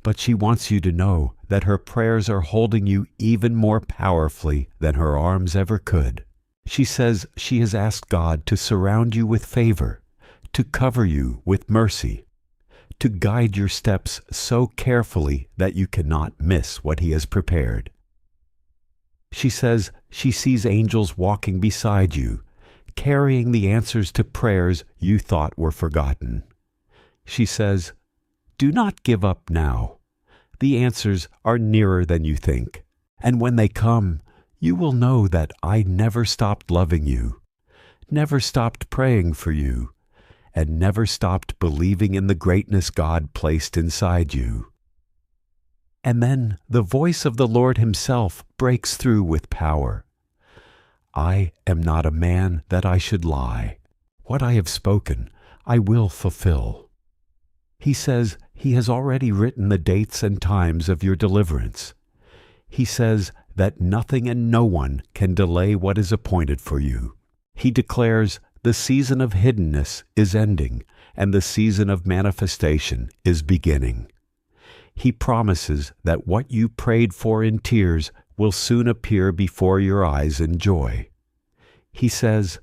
but she wants you to know that her prayers are holding you even more powerfully than her arms ever could. She says she has asked God to surround you with favor, to cover you with mercy, to guide your steps so carefully that you cannot miss what He has prepared. She says she sees angels walking beside you, carrying the answers to prayers you thought were forgotten. She says, "Do not give up now. The answers are nearer than you think. And when they come, you will know that I never stopped loving you, never stopped praying for you, and never stopped believing in the greatness God placed inside you." And then the voice of the Lord Himself breaks through with power. "I am not a man that I should lie. What I have spoken, I will fulfill." He says He has already written the dates and times of your deliverance. He says that nothing and no one can delay what is appointed for you. He declares the season of hiddenness is ending and the season of manifestation is beginning. He promises that what you prayed for in tears will soon appear before your eyes in joy. He says,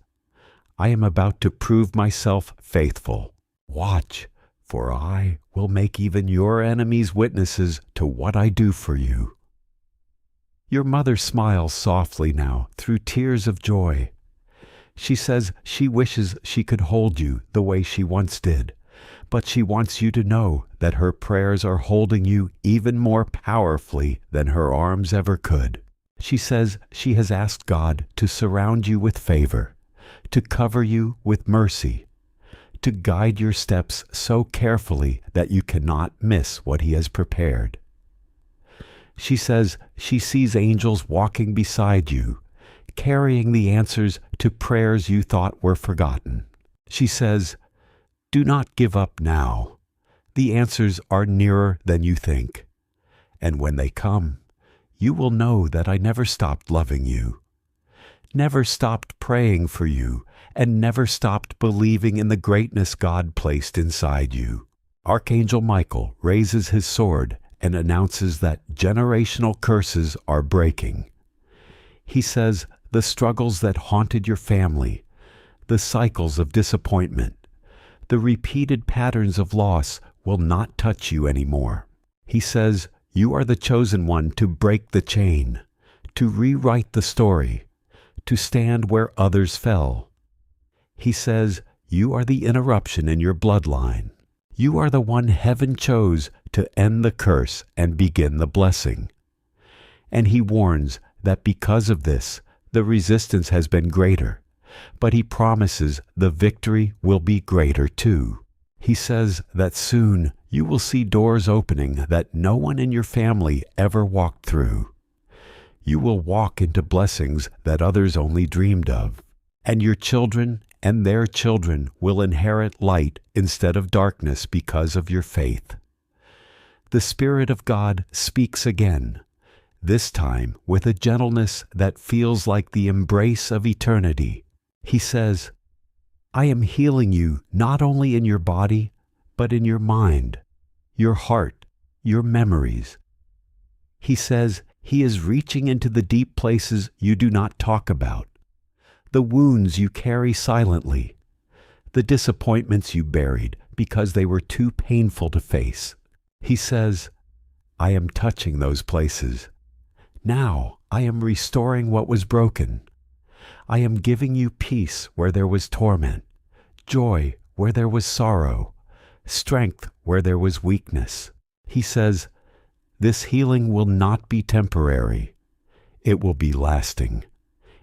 "I am about to prove myself faithful. Watch, for I will make even your enemies witnesses to what I do for you." Your mother smiles softly now through tears of joy. She says she wishes she could hold you the way she once did, but she wants you to know that her prayers are holding you even more powerfully than her arms ever could. She says she has asked God to surround you with favor, to cover you with mercy, to guide your steps so carefully that you cannot miss what He has prepared. She says she sees angels walking beside you, carrying the answers to prayers you thought were forgotten. She says, "Do not give up now. The answers are nearer than you think. And when they come, you will know that I never stopped loving you, never stopped praying for you, and never stopped believing in the greatness God placed inside you." Archangel Michael raises his sword and announces that generational curses are breaking. He says the struggles that haunted your family, the cycles of disappointment, the repeated patterns of loss will not touch you anymore. He says you are the chosen one to break the chain, to rewrite the story, to stand where others fell. He says you are the interruption in your bloodline. You are the one heaven chose to end the curse and begin the blessing. And he warns that because of this, the resistance has been greater, but he promises the victory will be greater too. He says that soon you will see doors opening that no one in your family ever walked through. You will walk into blessings that others only dreamed of, and your children and their children will inherit light instead of darkness because of your faith. The Spirit of God speaks again, this time with a gentleness that feels like the embrace of eternity. He says, "I am healing you not only in your body, but in your mind, your heart, your memories." He says he is reaching into the deep places you do not talk about, the wounds you carry silently, the disappointments you buried because they were too painful to face. He says, "I am touching those places. Now I am restoring what was broken. I am giving you peace where there was torment, joy where there was sorrow, strength where there was weakness." He says, "This healing will not be temporary. It will be lasting.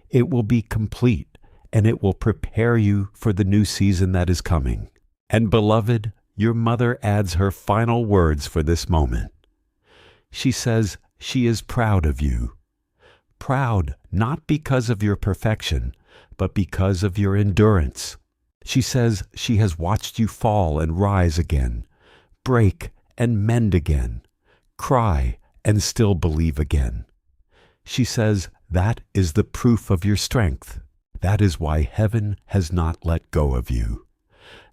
It will be complete, and it will prepare you for the new season that is coming." And beloved, your mother adds her final words for this moment. She says she is proud of you. Proud not because of your perfection, but because of your endurance. She says she has watched you fall and rise again, break and mend again, cry and still believe again. She says that is the proof of your strength. That is why heaven has not let go of you.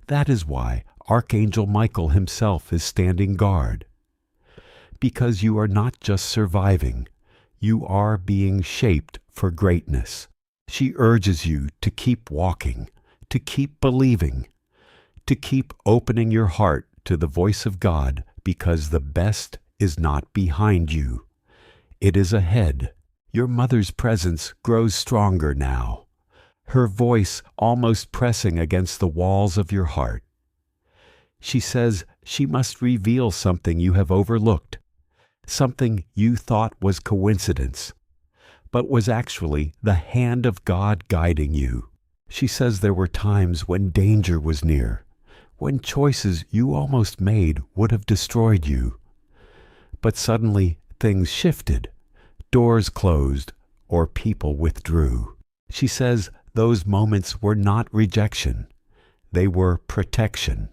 That is why Archangel Michael himself is standing guard. Because you are not just surviving, you are being shaped for greatness. She urges you to keep walking, to keep believing, to keep opening your heart to the voice of God, because the best is not behind you. It is ahead. Your mother's presence grows stronger now. her voice almost pressing against the walls of your heart. She says she must reveal something you have overlooked, something you thought was coincidence, but was actually the hand of God guiding you. She says there were times when danger was near, when choices you almost made would have destroyed you. But suddenly things shifted, doors closed, or people withdrew. She says those moments were not rejection, they were protection.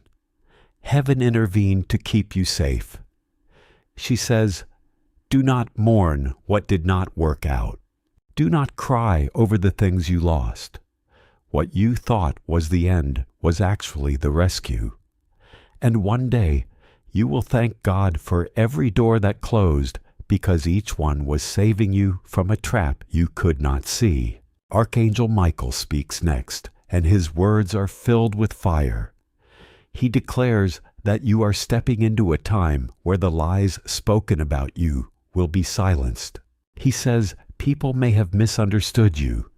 Heaven intervened to keep you safe. She says, do not mourn what did not work out. Do not cry over the things you lost. What you thought was the end was actually the rescue. And one day, you will thank God for every door that closed, because each one was saving you from a trap you could not see. Archangel Michael speaks next, and his words are filled with fire. He declares that you are stepping into a time where the lies spoken about you will be silenced. He says people may have misunderstood you,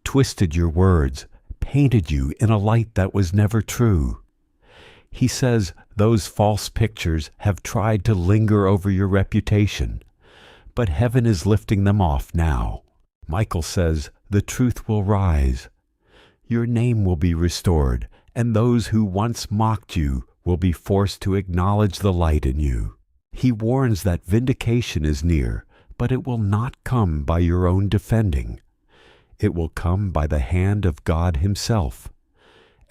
twisted your words, painted you in a light that was never true. He says those false pictures have tried to linger over your reputation, but heaven is lifting them off now. Michael says the truth will rise. Your name will be restored, and those who once mocked you will be forced to acknowledge the light in you. He warns that vindication is near, but it will not come by your own defending. It will come by the hand of God Himself.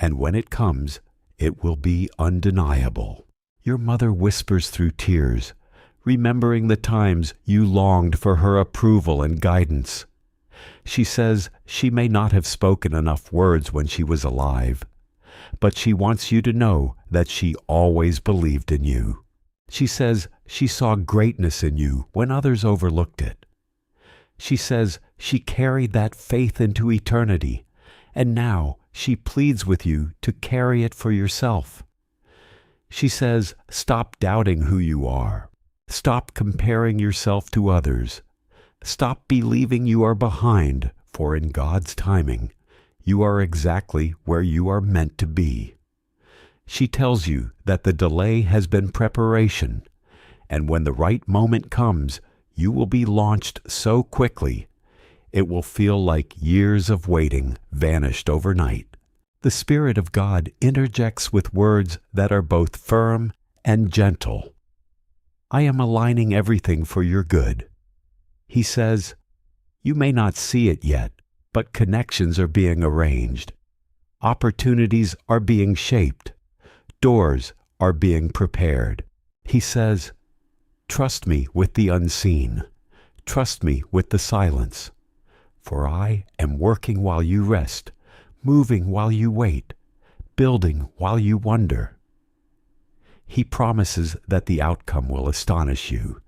And when it comes, it will be undeniable. Your mother whispers through tears, remembering the times you longed for her approval and guidance. She says she may not have spoken enough words when she was alive, but she wants you to know that she always believed in you. She says she saw greatness in you when others overlooked it. She says she carried that faith into eternity, and now she pleads with you to carry it for yourself. She says stop doubting who you are. Stop comparing yourself to others. Stop believing you are behind, for in God's timing, you are exactly where you are meant to be. She tells you that the delay has been preparation, and when the right moment comes, you will be launched so quickly, it will feel like years of waiting vanished overnight. The Spirit of God interjects with words that are both firm and gentle. I am aligning everything for your good. He says, you may not see it yet, but connections are being arranged. Opportunities are being shaped. Doors are being prepared. He says, trust me with the unseen. Trust me with the silence. For I am working while you rest, moving while you wait, building while you wonder. He promises that the outcome will astonish you,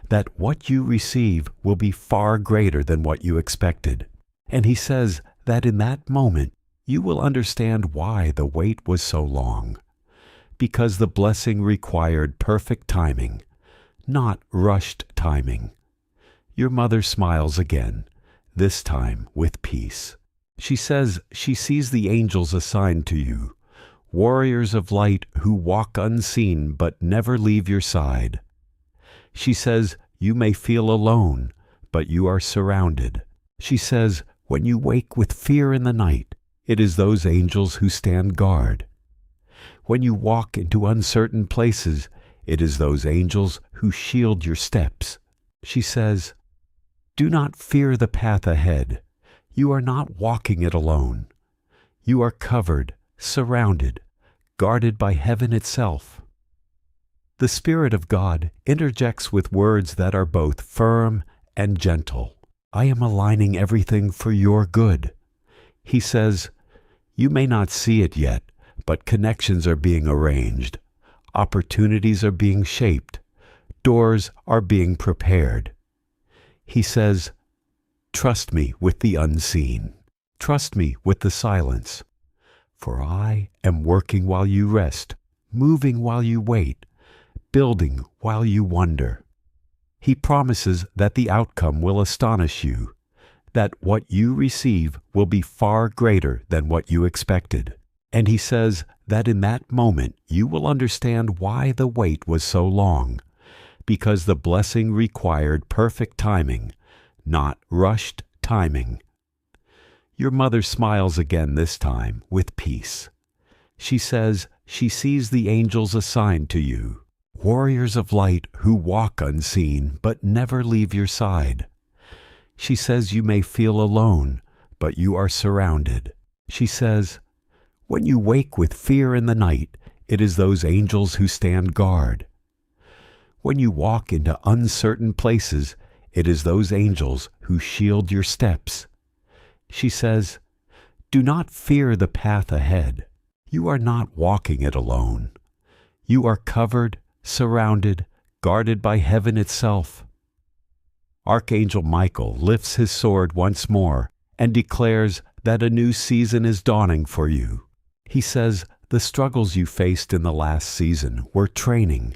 that what you receive will be far greater than what you expected. And he says that in that moment you will understand why the wait was so long, because the blessing required perfect timing, not rushed timing. Your mother smiles again, this time with peace. She says she sees the angels assigned to you, warriors of light who walk unseen but never leave your side. She says you may feel alone, but you are surrounded. She says when you wake with fear in the night, it is those angels who stand guard. When you walk into uncertain places, it is those angels who shield your steps. She says, do not fear the path ahead. You are not walking it alone. You are covered, surrounded, guarded by heaven itself. The Spirit of God interjects with words that are both firm and gentle. I am aligning everything for your good. He says, you may not see it yet, but connections are being arranged. Opportunities are being shaped. Doors are being prepared. He says, trust me with the unseen. Trust me with the silence. For I am working while you rest, moving while you wait, building while you wonder. He promises that the outcome will astonish you, that what you receive will be far greater than what you expected. And he says that in that moment you will understand why the wait was so long, because the blessing required perfect timing, not rushed timing. Your mother smiles again this time with peace. She says she sees the angels assigned to you, warriors of light who walk unseen but never leave your side. She says you may feel alone, but you are surrounded. She says, when you wake with fear in the night, it is those angels who stand guard. When you walk into uncertain places, it is those angels who shield your steps. She says, do not fear the path ahead. You are not walking it alone. You are covered, surrounded, guarded by heaven itself. Archangel Michael lifts his sword once more and declares that a new season is dawning for you. He says the struggles you faced in the last season were training,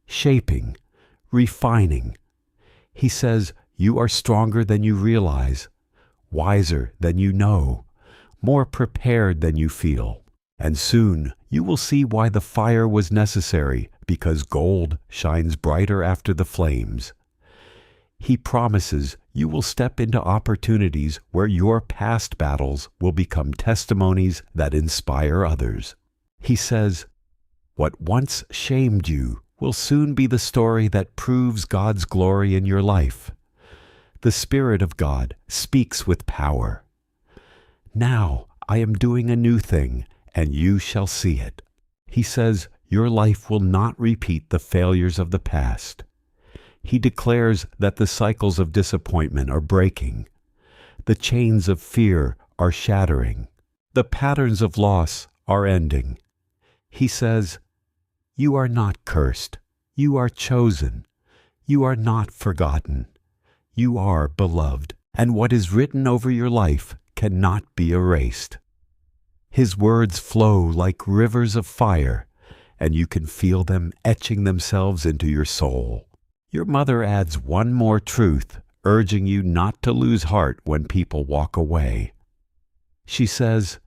shaping, refining. He says you are stronger than you realize, wiser than you know, more prepared than you feel. And soon you will see why the fire was necessary, because gold shines brighter after the flames. He promises you will step into opportunities where your past battles will become testimonies that inspire others. He says, what once shamed you will soon be the story that proves God's glory in your life. The Spirit of God speaks with power. Now I am doing a new thing, and you shall see it. He says your life will not repeat the failures of the past. He declares that the cycles of disappointment are breaking. The chains of fear are shattering. The patterns of loss are ending. He says, you are not cursed. You are chosen. You are not forgotten. You are beloved, and what is written over your life cannot be erased. His words flow like rivers of fire, and you can feel them etching themselves into your soul. Your mother adds one more truth, urging you not to lose heart when people walk away. She says,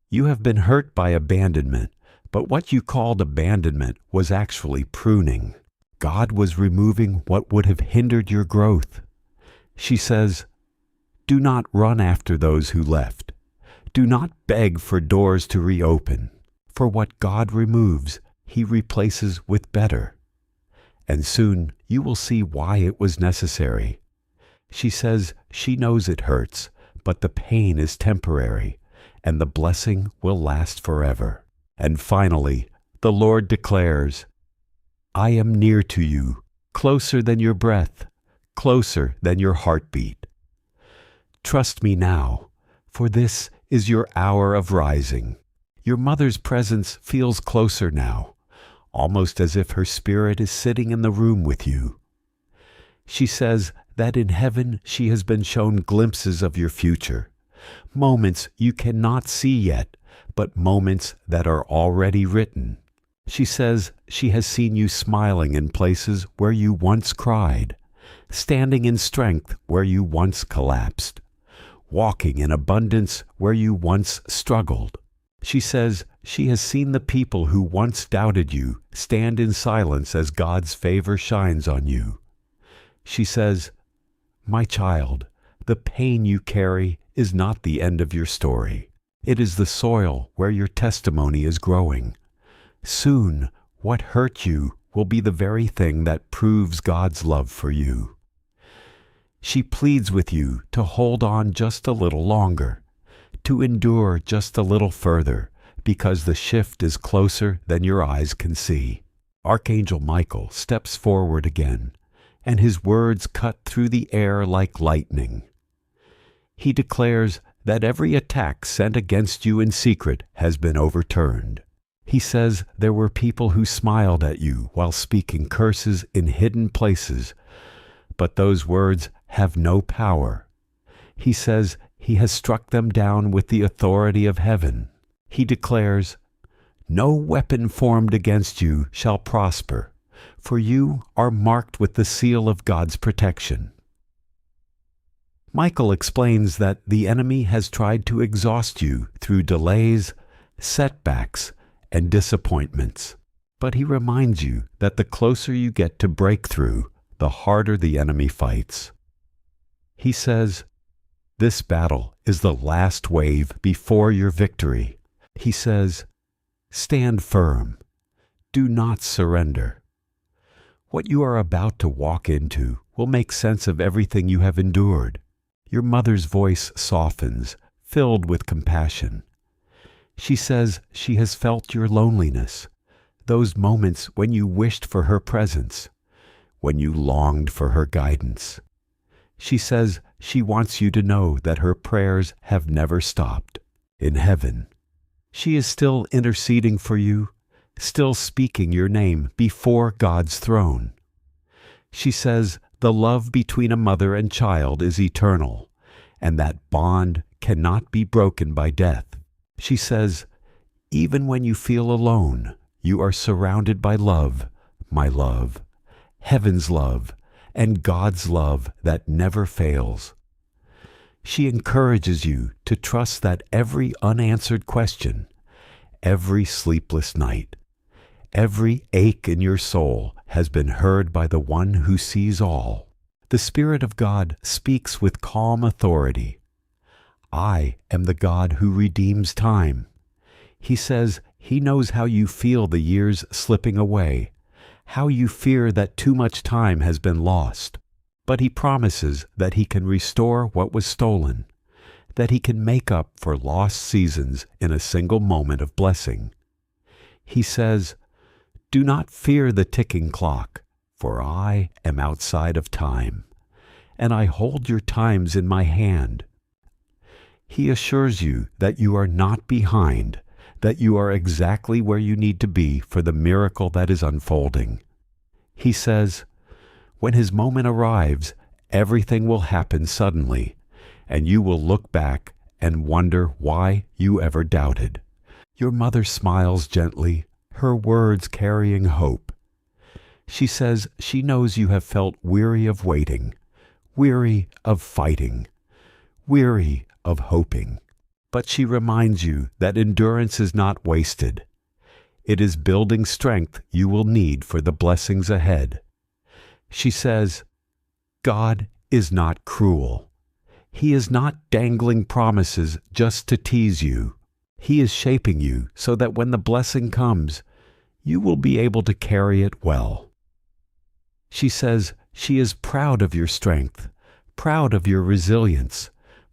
you have been hurt by abandonment, but what you called abandonment was actually pruning. God was removing what would have hindered your growth. She says, do not run after those who left. Do not beg for doors to reopen, for what God removes, He replaces with better. And soon you will see why it was necessary. She says she knows it hurts, but the pain is temporary, and the blessing will last forever. And finally, the Lord declares, I am near to you, closer than your breath, closer than your heartbeat. Trust me now, for this is your hour of rising. Your mother's presence feels closer now, almost as if her spirit is sitting in the room with you. She says that in heaven she has been shown glimpses of your future, moments you cannot see yet, but moments that are already written. She says she has seen you smiling in places where you once cried, standing in strength where you once collapsed, walking in abundance where you once struggled. She says she has seen the people who once doubted you stand in silence as God's favor shines on you. She says, my child, the pain you carry is not the end of your story. It is the soil where your testimony is growing. Soon, what hurt you will be the very thing that proves God's love for you. She pleads with you to hold on just a little longer, to endure just a little further, because the shift is closer than your eyes can see. Archangel Michael steps forward again, and his words cut through the air like lightning. He declares that every attack sent against you in secret has been overturned. He says there were people who smiled at you while speaking curses in hidden places, but those words have no power. He says he has struck them down with the authority of heaven. He declares, no weapon formed against you shall prosper, for you are marked with the seal of God's protection. Michael explains that the enemy has tried to exhaust you through delays, setbacks, and disappointments. But he reminds you that the closer you get to breakthrough, the harder the enemy fights. He says, "This battle is the last wave before your victory." He says, "Stand firm. Do not surrender." What you are about to walk into will make sense of everything you have endured. Your mother's voice softens, filled with compassion. She says she has felt your loneliness, those moments when you wished for her presence, when you longed for her guidance. She says she wants you to know that her prayers have never stopped. In heaven, she is still interceding for you, still speaking your name before God's throne. She says the love between a mother and child is eternal, and that bond cannot be broken by death. She says, even when you feel alone, you are surrounded by love, my love, heaven's love, and God's love that never fails. She encourages you to trust that every unanswered question, every sleepless night, every ache in your soul has been heard by the one who sees all. The Spirit of God speaks with calm authority. I am the God who redeems time. He says he knows how you feel the years slipping away, how you fear that too much time has been lost. But he promises that he can restore what was stolen, that he can make up for lost seasons in a single moment of blessing. He says, "Do not fear the ticking clock, for I am outside of time, and I hold your times in my hand." He assures you that you are not behind, that you are exactly where you need to be for the miracle that is unfolding. He says, when his moment arrives, everything will happen suddenly, and you will look back and wonder why you ever doubted. Your mother smiles gently, her words carrying hope. She says she knows you have felt weary of waiting, weary of fighting, weary of hoping. But she reminds you that endurance is not wasted. It is building strength you will need for the blessings ahead. She says, God is not cruel. He is not dangling promises just to tease you. He is shaping you so that when the blessing comes, you will be able to carry it well. She says she is proud of your strength, proud of your resilience,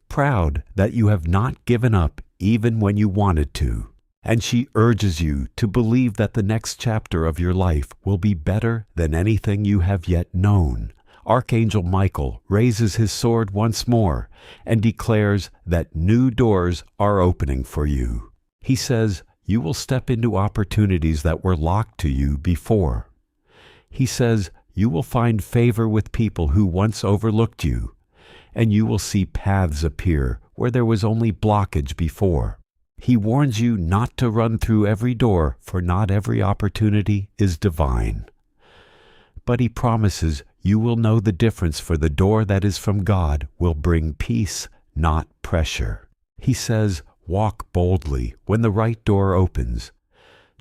proud that you have not given up even when you wanted to. And she urges you to believe that the next chapter of your life will be better than anything you have yet known. Archangel Michael raises his sword once more and declares that new doors are opening for you. He says you will step into opportunities that were locked to you before. He says you will find favor with people who once overlooked you, and you will see paths appear where there was only blockage before. He warns you not to run through every door, for not every opportunity is divine. But he promises you will know the difference, for the door that is from God will bring peace, not pressure. He says, walk boldly when the right door opens.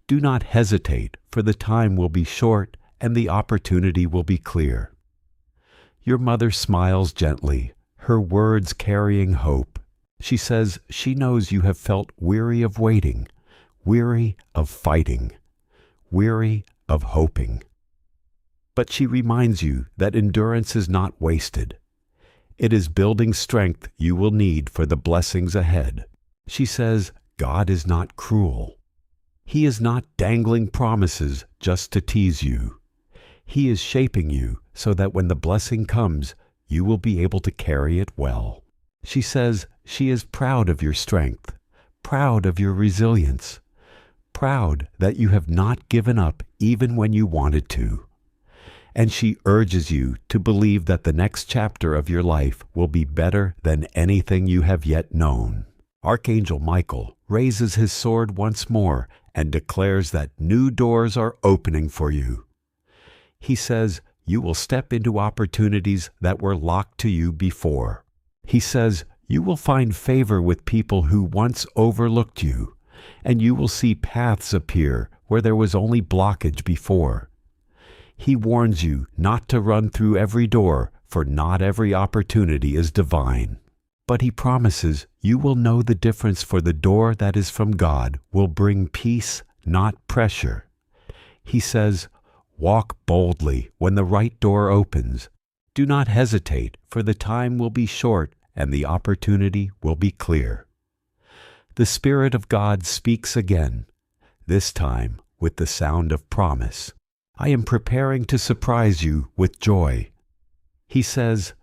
Do not hesitate, for the time will be short and the opportunity will be clear. Your mother smiles gently, her words carrying hope. She says she knows you have felt weary of waiting, weary of fighting, weary of hoping. But she reminds you that endurance is not wasted. It is building strength you will need for the blessings ahead. She says God is not cruel. He is not dangling promises just to tease you. He is shaping you so that when the blessing comes, you will be able to carry it well. She says she is proud of your strength, proud of your resilience, proud that you have not given up even when you wanted to. And she urges you to believe that the next chapter of your life will be better than anything you have yet known. Archangel Michael raises his sword once more and declares that new doors are opening for you. He says you will step into opportunities that were locked to you before. He says, you will find favor with people who once overlooked you, and you will see paths appear where there was only blockage before. He warns you not to run through every door, for not every opportunity is divine. But he promises you will know the difference, for the door that is from God will bring peace, not pressure. He says, walk boldly when the right door opens. Do not hesitate, for the time will be short and the opportunity will be clear. The Spirit of God speaks again, this time with the sound of promise. I am preparing to surprise you with joy. He says,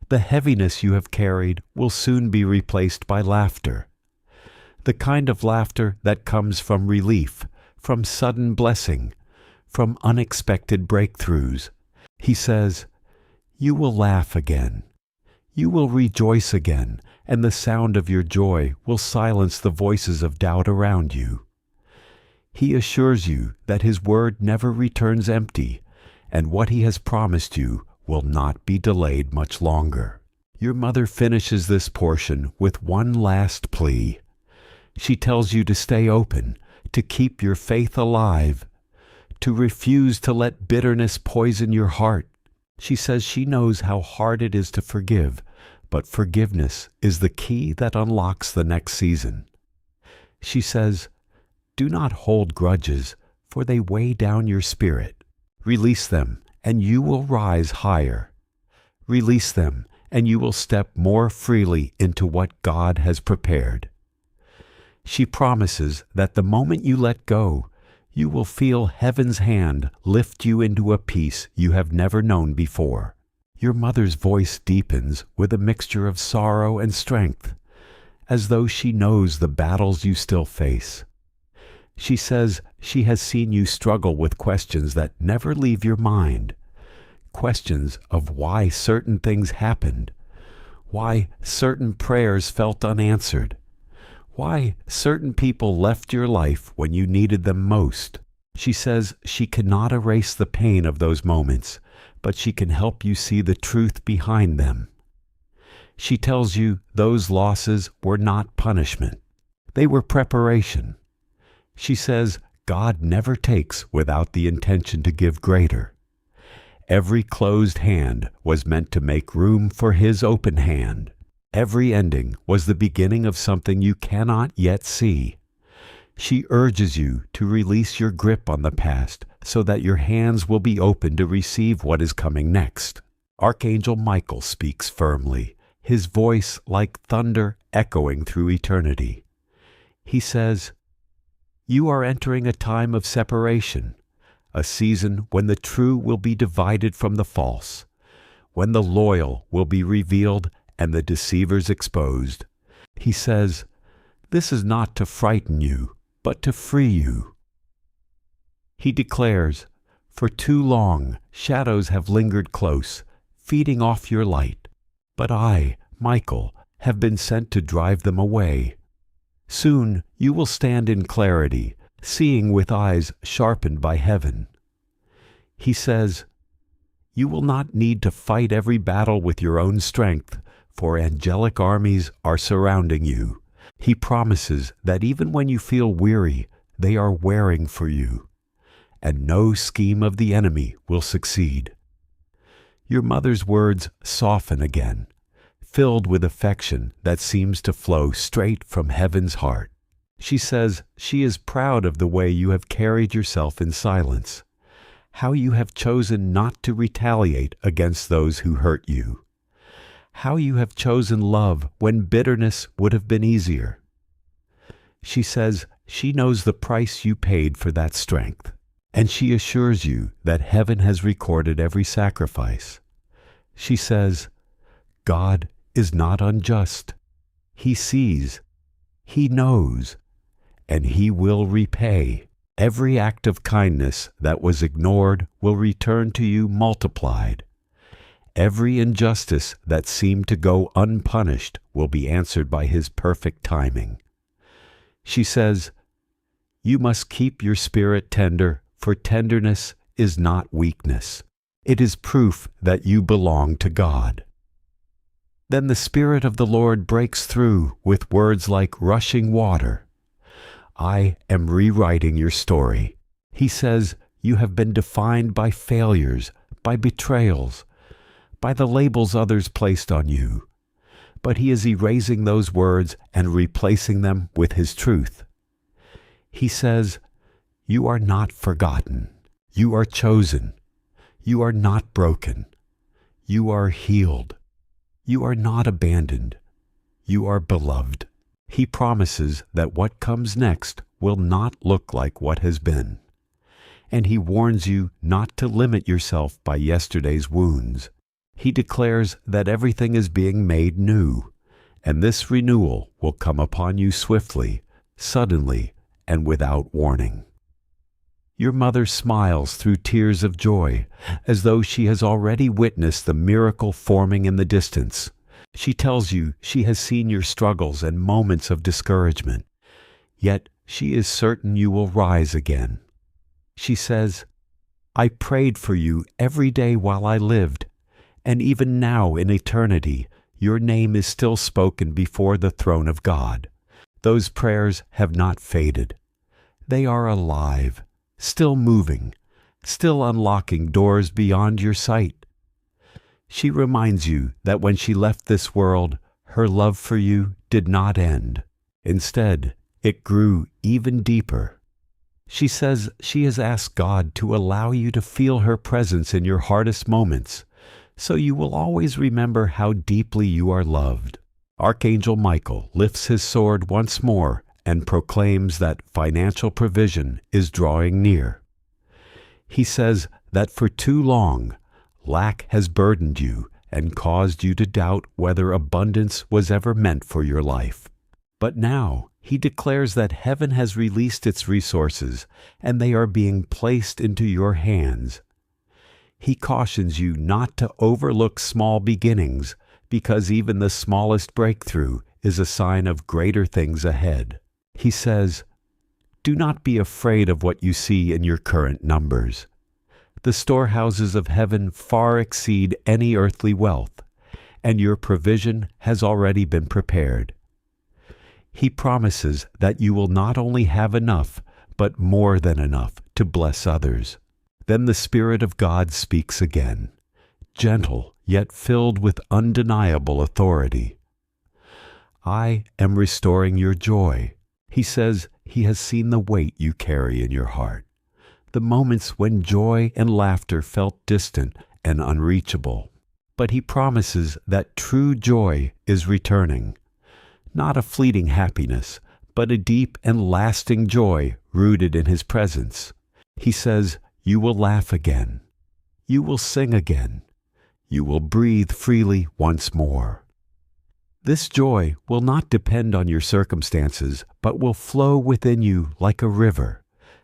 the heaviness you have carried will soon be replaced by laughter. The kind of laughter that comes from relief, from sudden blessing, from unexpected breakthroughs. He says, you will laugh again. You will rejoice again, and the sound of your joy will silence the voices of doubt around you. He assures you that His word never returns empty, and what He has promised you will not be delayed much longer. Your mother finishes this portion with one last plea. She tells you to stay open, to keep your faith alive, to refuse to let bitterness poison your heart. She says she knows how hard it is to forgive, but forgiveness is the key that unlocks the next season. She says, do not hold grudges, for they weigh down your spirit. Release them, and you will rise higher. Release them, and you will step more freely into what God has prepared. She promises that the moment you let go, you will feel heaven's hand lift you into a peace you have never known before. Your mother's voice deepens with a mixture of sorrow and strength, as though she knows the battles you still face. She says she has seen you struggle with questions that never leave your mind. Questions of why certain things happened, why certain prayers felt unanswered, why certain people left your life when you needed them most. She says she cannot erase the pain of those moments, but she can help you see the truth behind them. She tells you those losses were not punishment. They were preparation. She says God never takes without the intention to give greater. Every closed hand was meant to make room for His open hand. Every ending was the beginning of something you cannot yet see. She urges you to release your grip on the past so that your hands will be open to receive what is coming next. Archangel Michael speaks firmly, his voice like thunder echoing through eternity. He says, you are entering a time of separation, a season when the true will be divided from the false, when the loyal will be revealed and the deceivers exposed. He says, this is not to frighten you, but to free you. He declares, for too long shadows have lingered close, feeding off your light, but I, Michael, have been sent to drive them away. Soon you will stand in clarity, seeing with eyes sharpened by heaven. He says, you will not need to fight every battle with your own strength, for angelic armies are surrounding you. He promises that even when you feel weary, they are warring for you, and no scheme of the enemy will succeed. Your mother's words soften again, filled with affection that seems to flow straight from heaven's heart. She says she is proud of the way you have carried yourself in silence, how you have chosen not to retaliate against those who hurt you, how you have chosen love when bitterness would have been easier. She says she knows the price you paid for that strength, and she assures you that heaven has recorded every sacrifice. She says, God is not unjust. He sees, He knows, and He will repay. Every act of kindness that was ignored will return to you multiplied. Every injustice that seemed to go unpunished will be answered by His perfect timing. She says, you must keep your spirit tender, for tenderness is not weakness. It is proof that you belong to God. Then the Spirit of the Lord breaks through with words like rushing water. I am rewriting your story. He says you have been defined by failures, by betrayals, by the labels others placed on you. But He is erasing those words and replacing them with His truth. He says, you are not forgotten. You are chosen. You are not broken. You are healed. You are not abandoned. You are beloved. He promises that what comes next will not look like what has been. And He warns you not to limit yourself by yesterday's wounds. He declares that everything is being made new, and this renewal will come upon you swiftly, suddenly, and without warning. Your mother smiles through tears of joy, as though she has already witnessed the miracle forming in the distance. She tells you she has seen your struggles and moments of discouragement, yet she is certain you will rise again. She says, I prayed for you every day while I lived, and even now in eternity, your name is still spoken before the throne of God. Those prayers have not faded. They are alive, still moving, still unlocking doors beyond your sight. She reminds you that when she left this world, her love for you did not end. Instead, it grew even deeper. She says she has asked God to allow you to feel her presence in your hardest moments, so you will always remember how deeply you are loved. Archangel Michael lifts his sword once more and proclaims that financial provision is drawing near. He says that for too long, lack has burdened you and caused you to doubt whether abundance was ever meant for your life. But now, He declares that heaven has released its resources and they are being placed into your hands. He cautions you not to overlook small beginnings, because even the smallest breakthrough is a sign of greater things ahead. He says, do not be afraid of what you see in your current numbers. The storehouses of heaven far exceed any earthly wealth, and your provision has already been prepared. He promises that you will not only have enough, but more than enough to bless others. Then the Spirit of God speaks again, gentle yet filled with undeniable authority. I am restoring your joy. He says He has seen the weight you carry in your heart, the moments when joy and laughter felt distant and unreachable. But He promises that true joy is returning, not a fleeting happiness, but a deep and lasting joy rooted in His presence. He says, you will laugh again. You will sing again. You will breathe freely once more. This joy will not depend on your circumstances, but will flow within you like a river,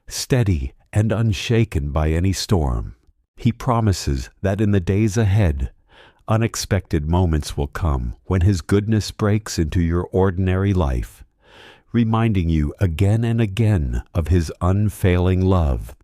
steady and unshaken by any storm. He promises that in the days ahead, unexpected moments will come when His goodness breaks into your ordinary life, reminding you again and again of His unfailing love.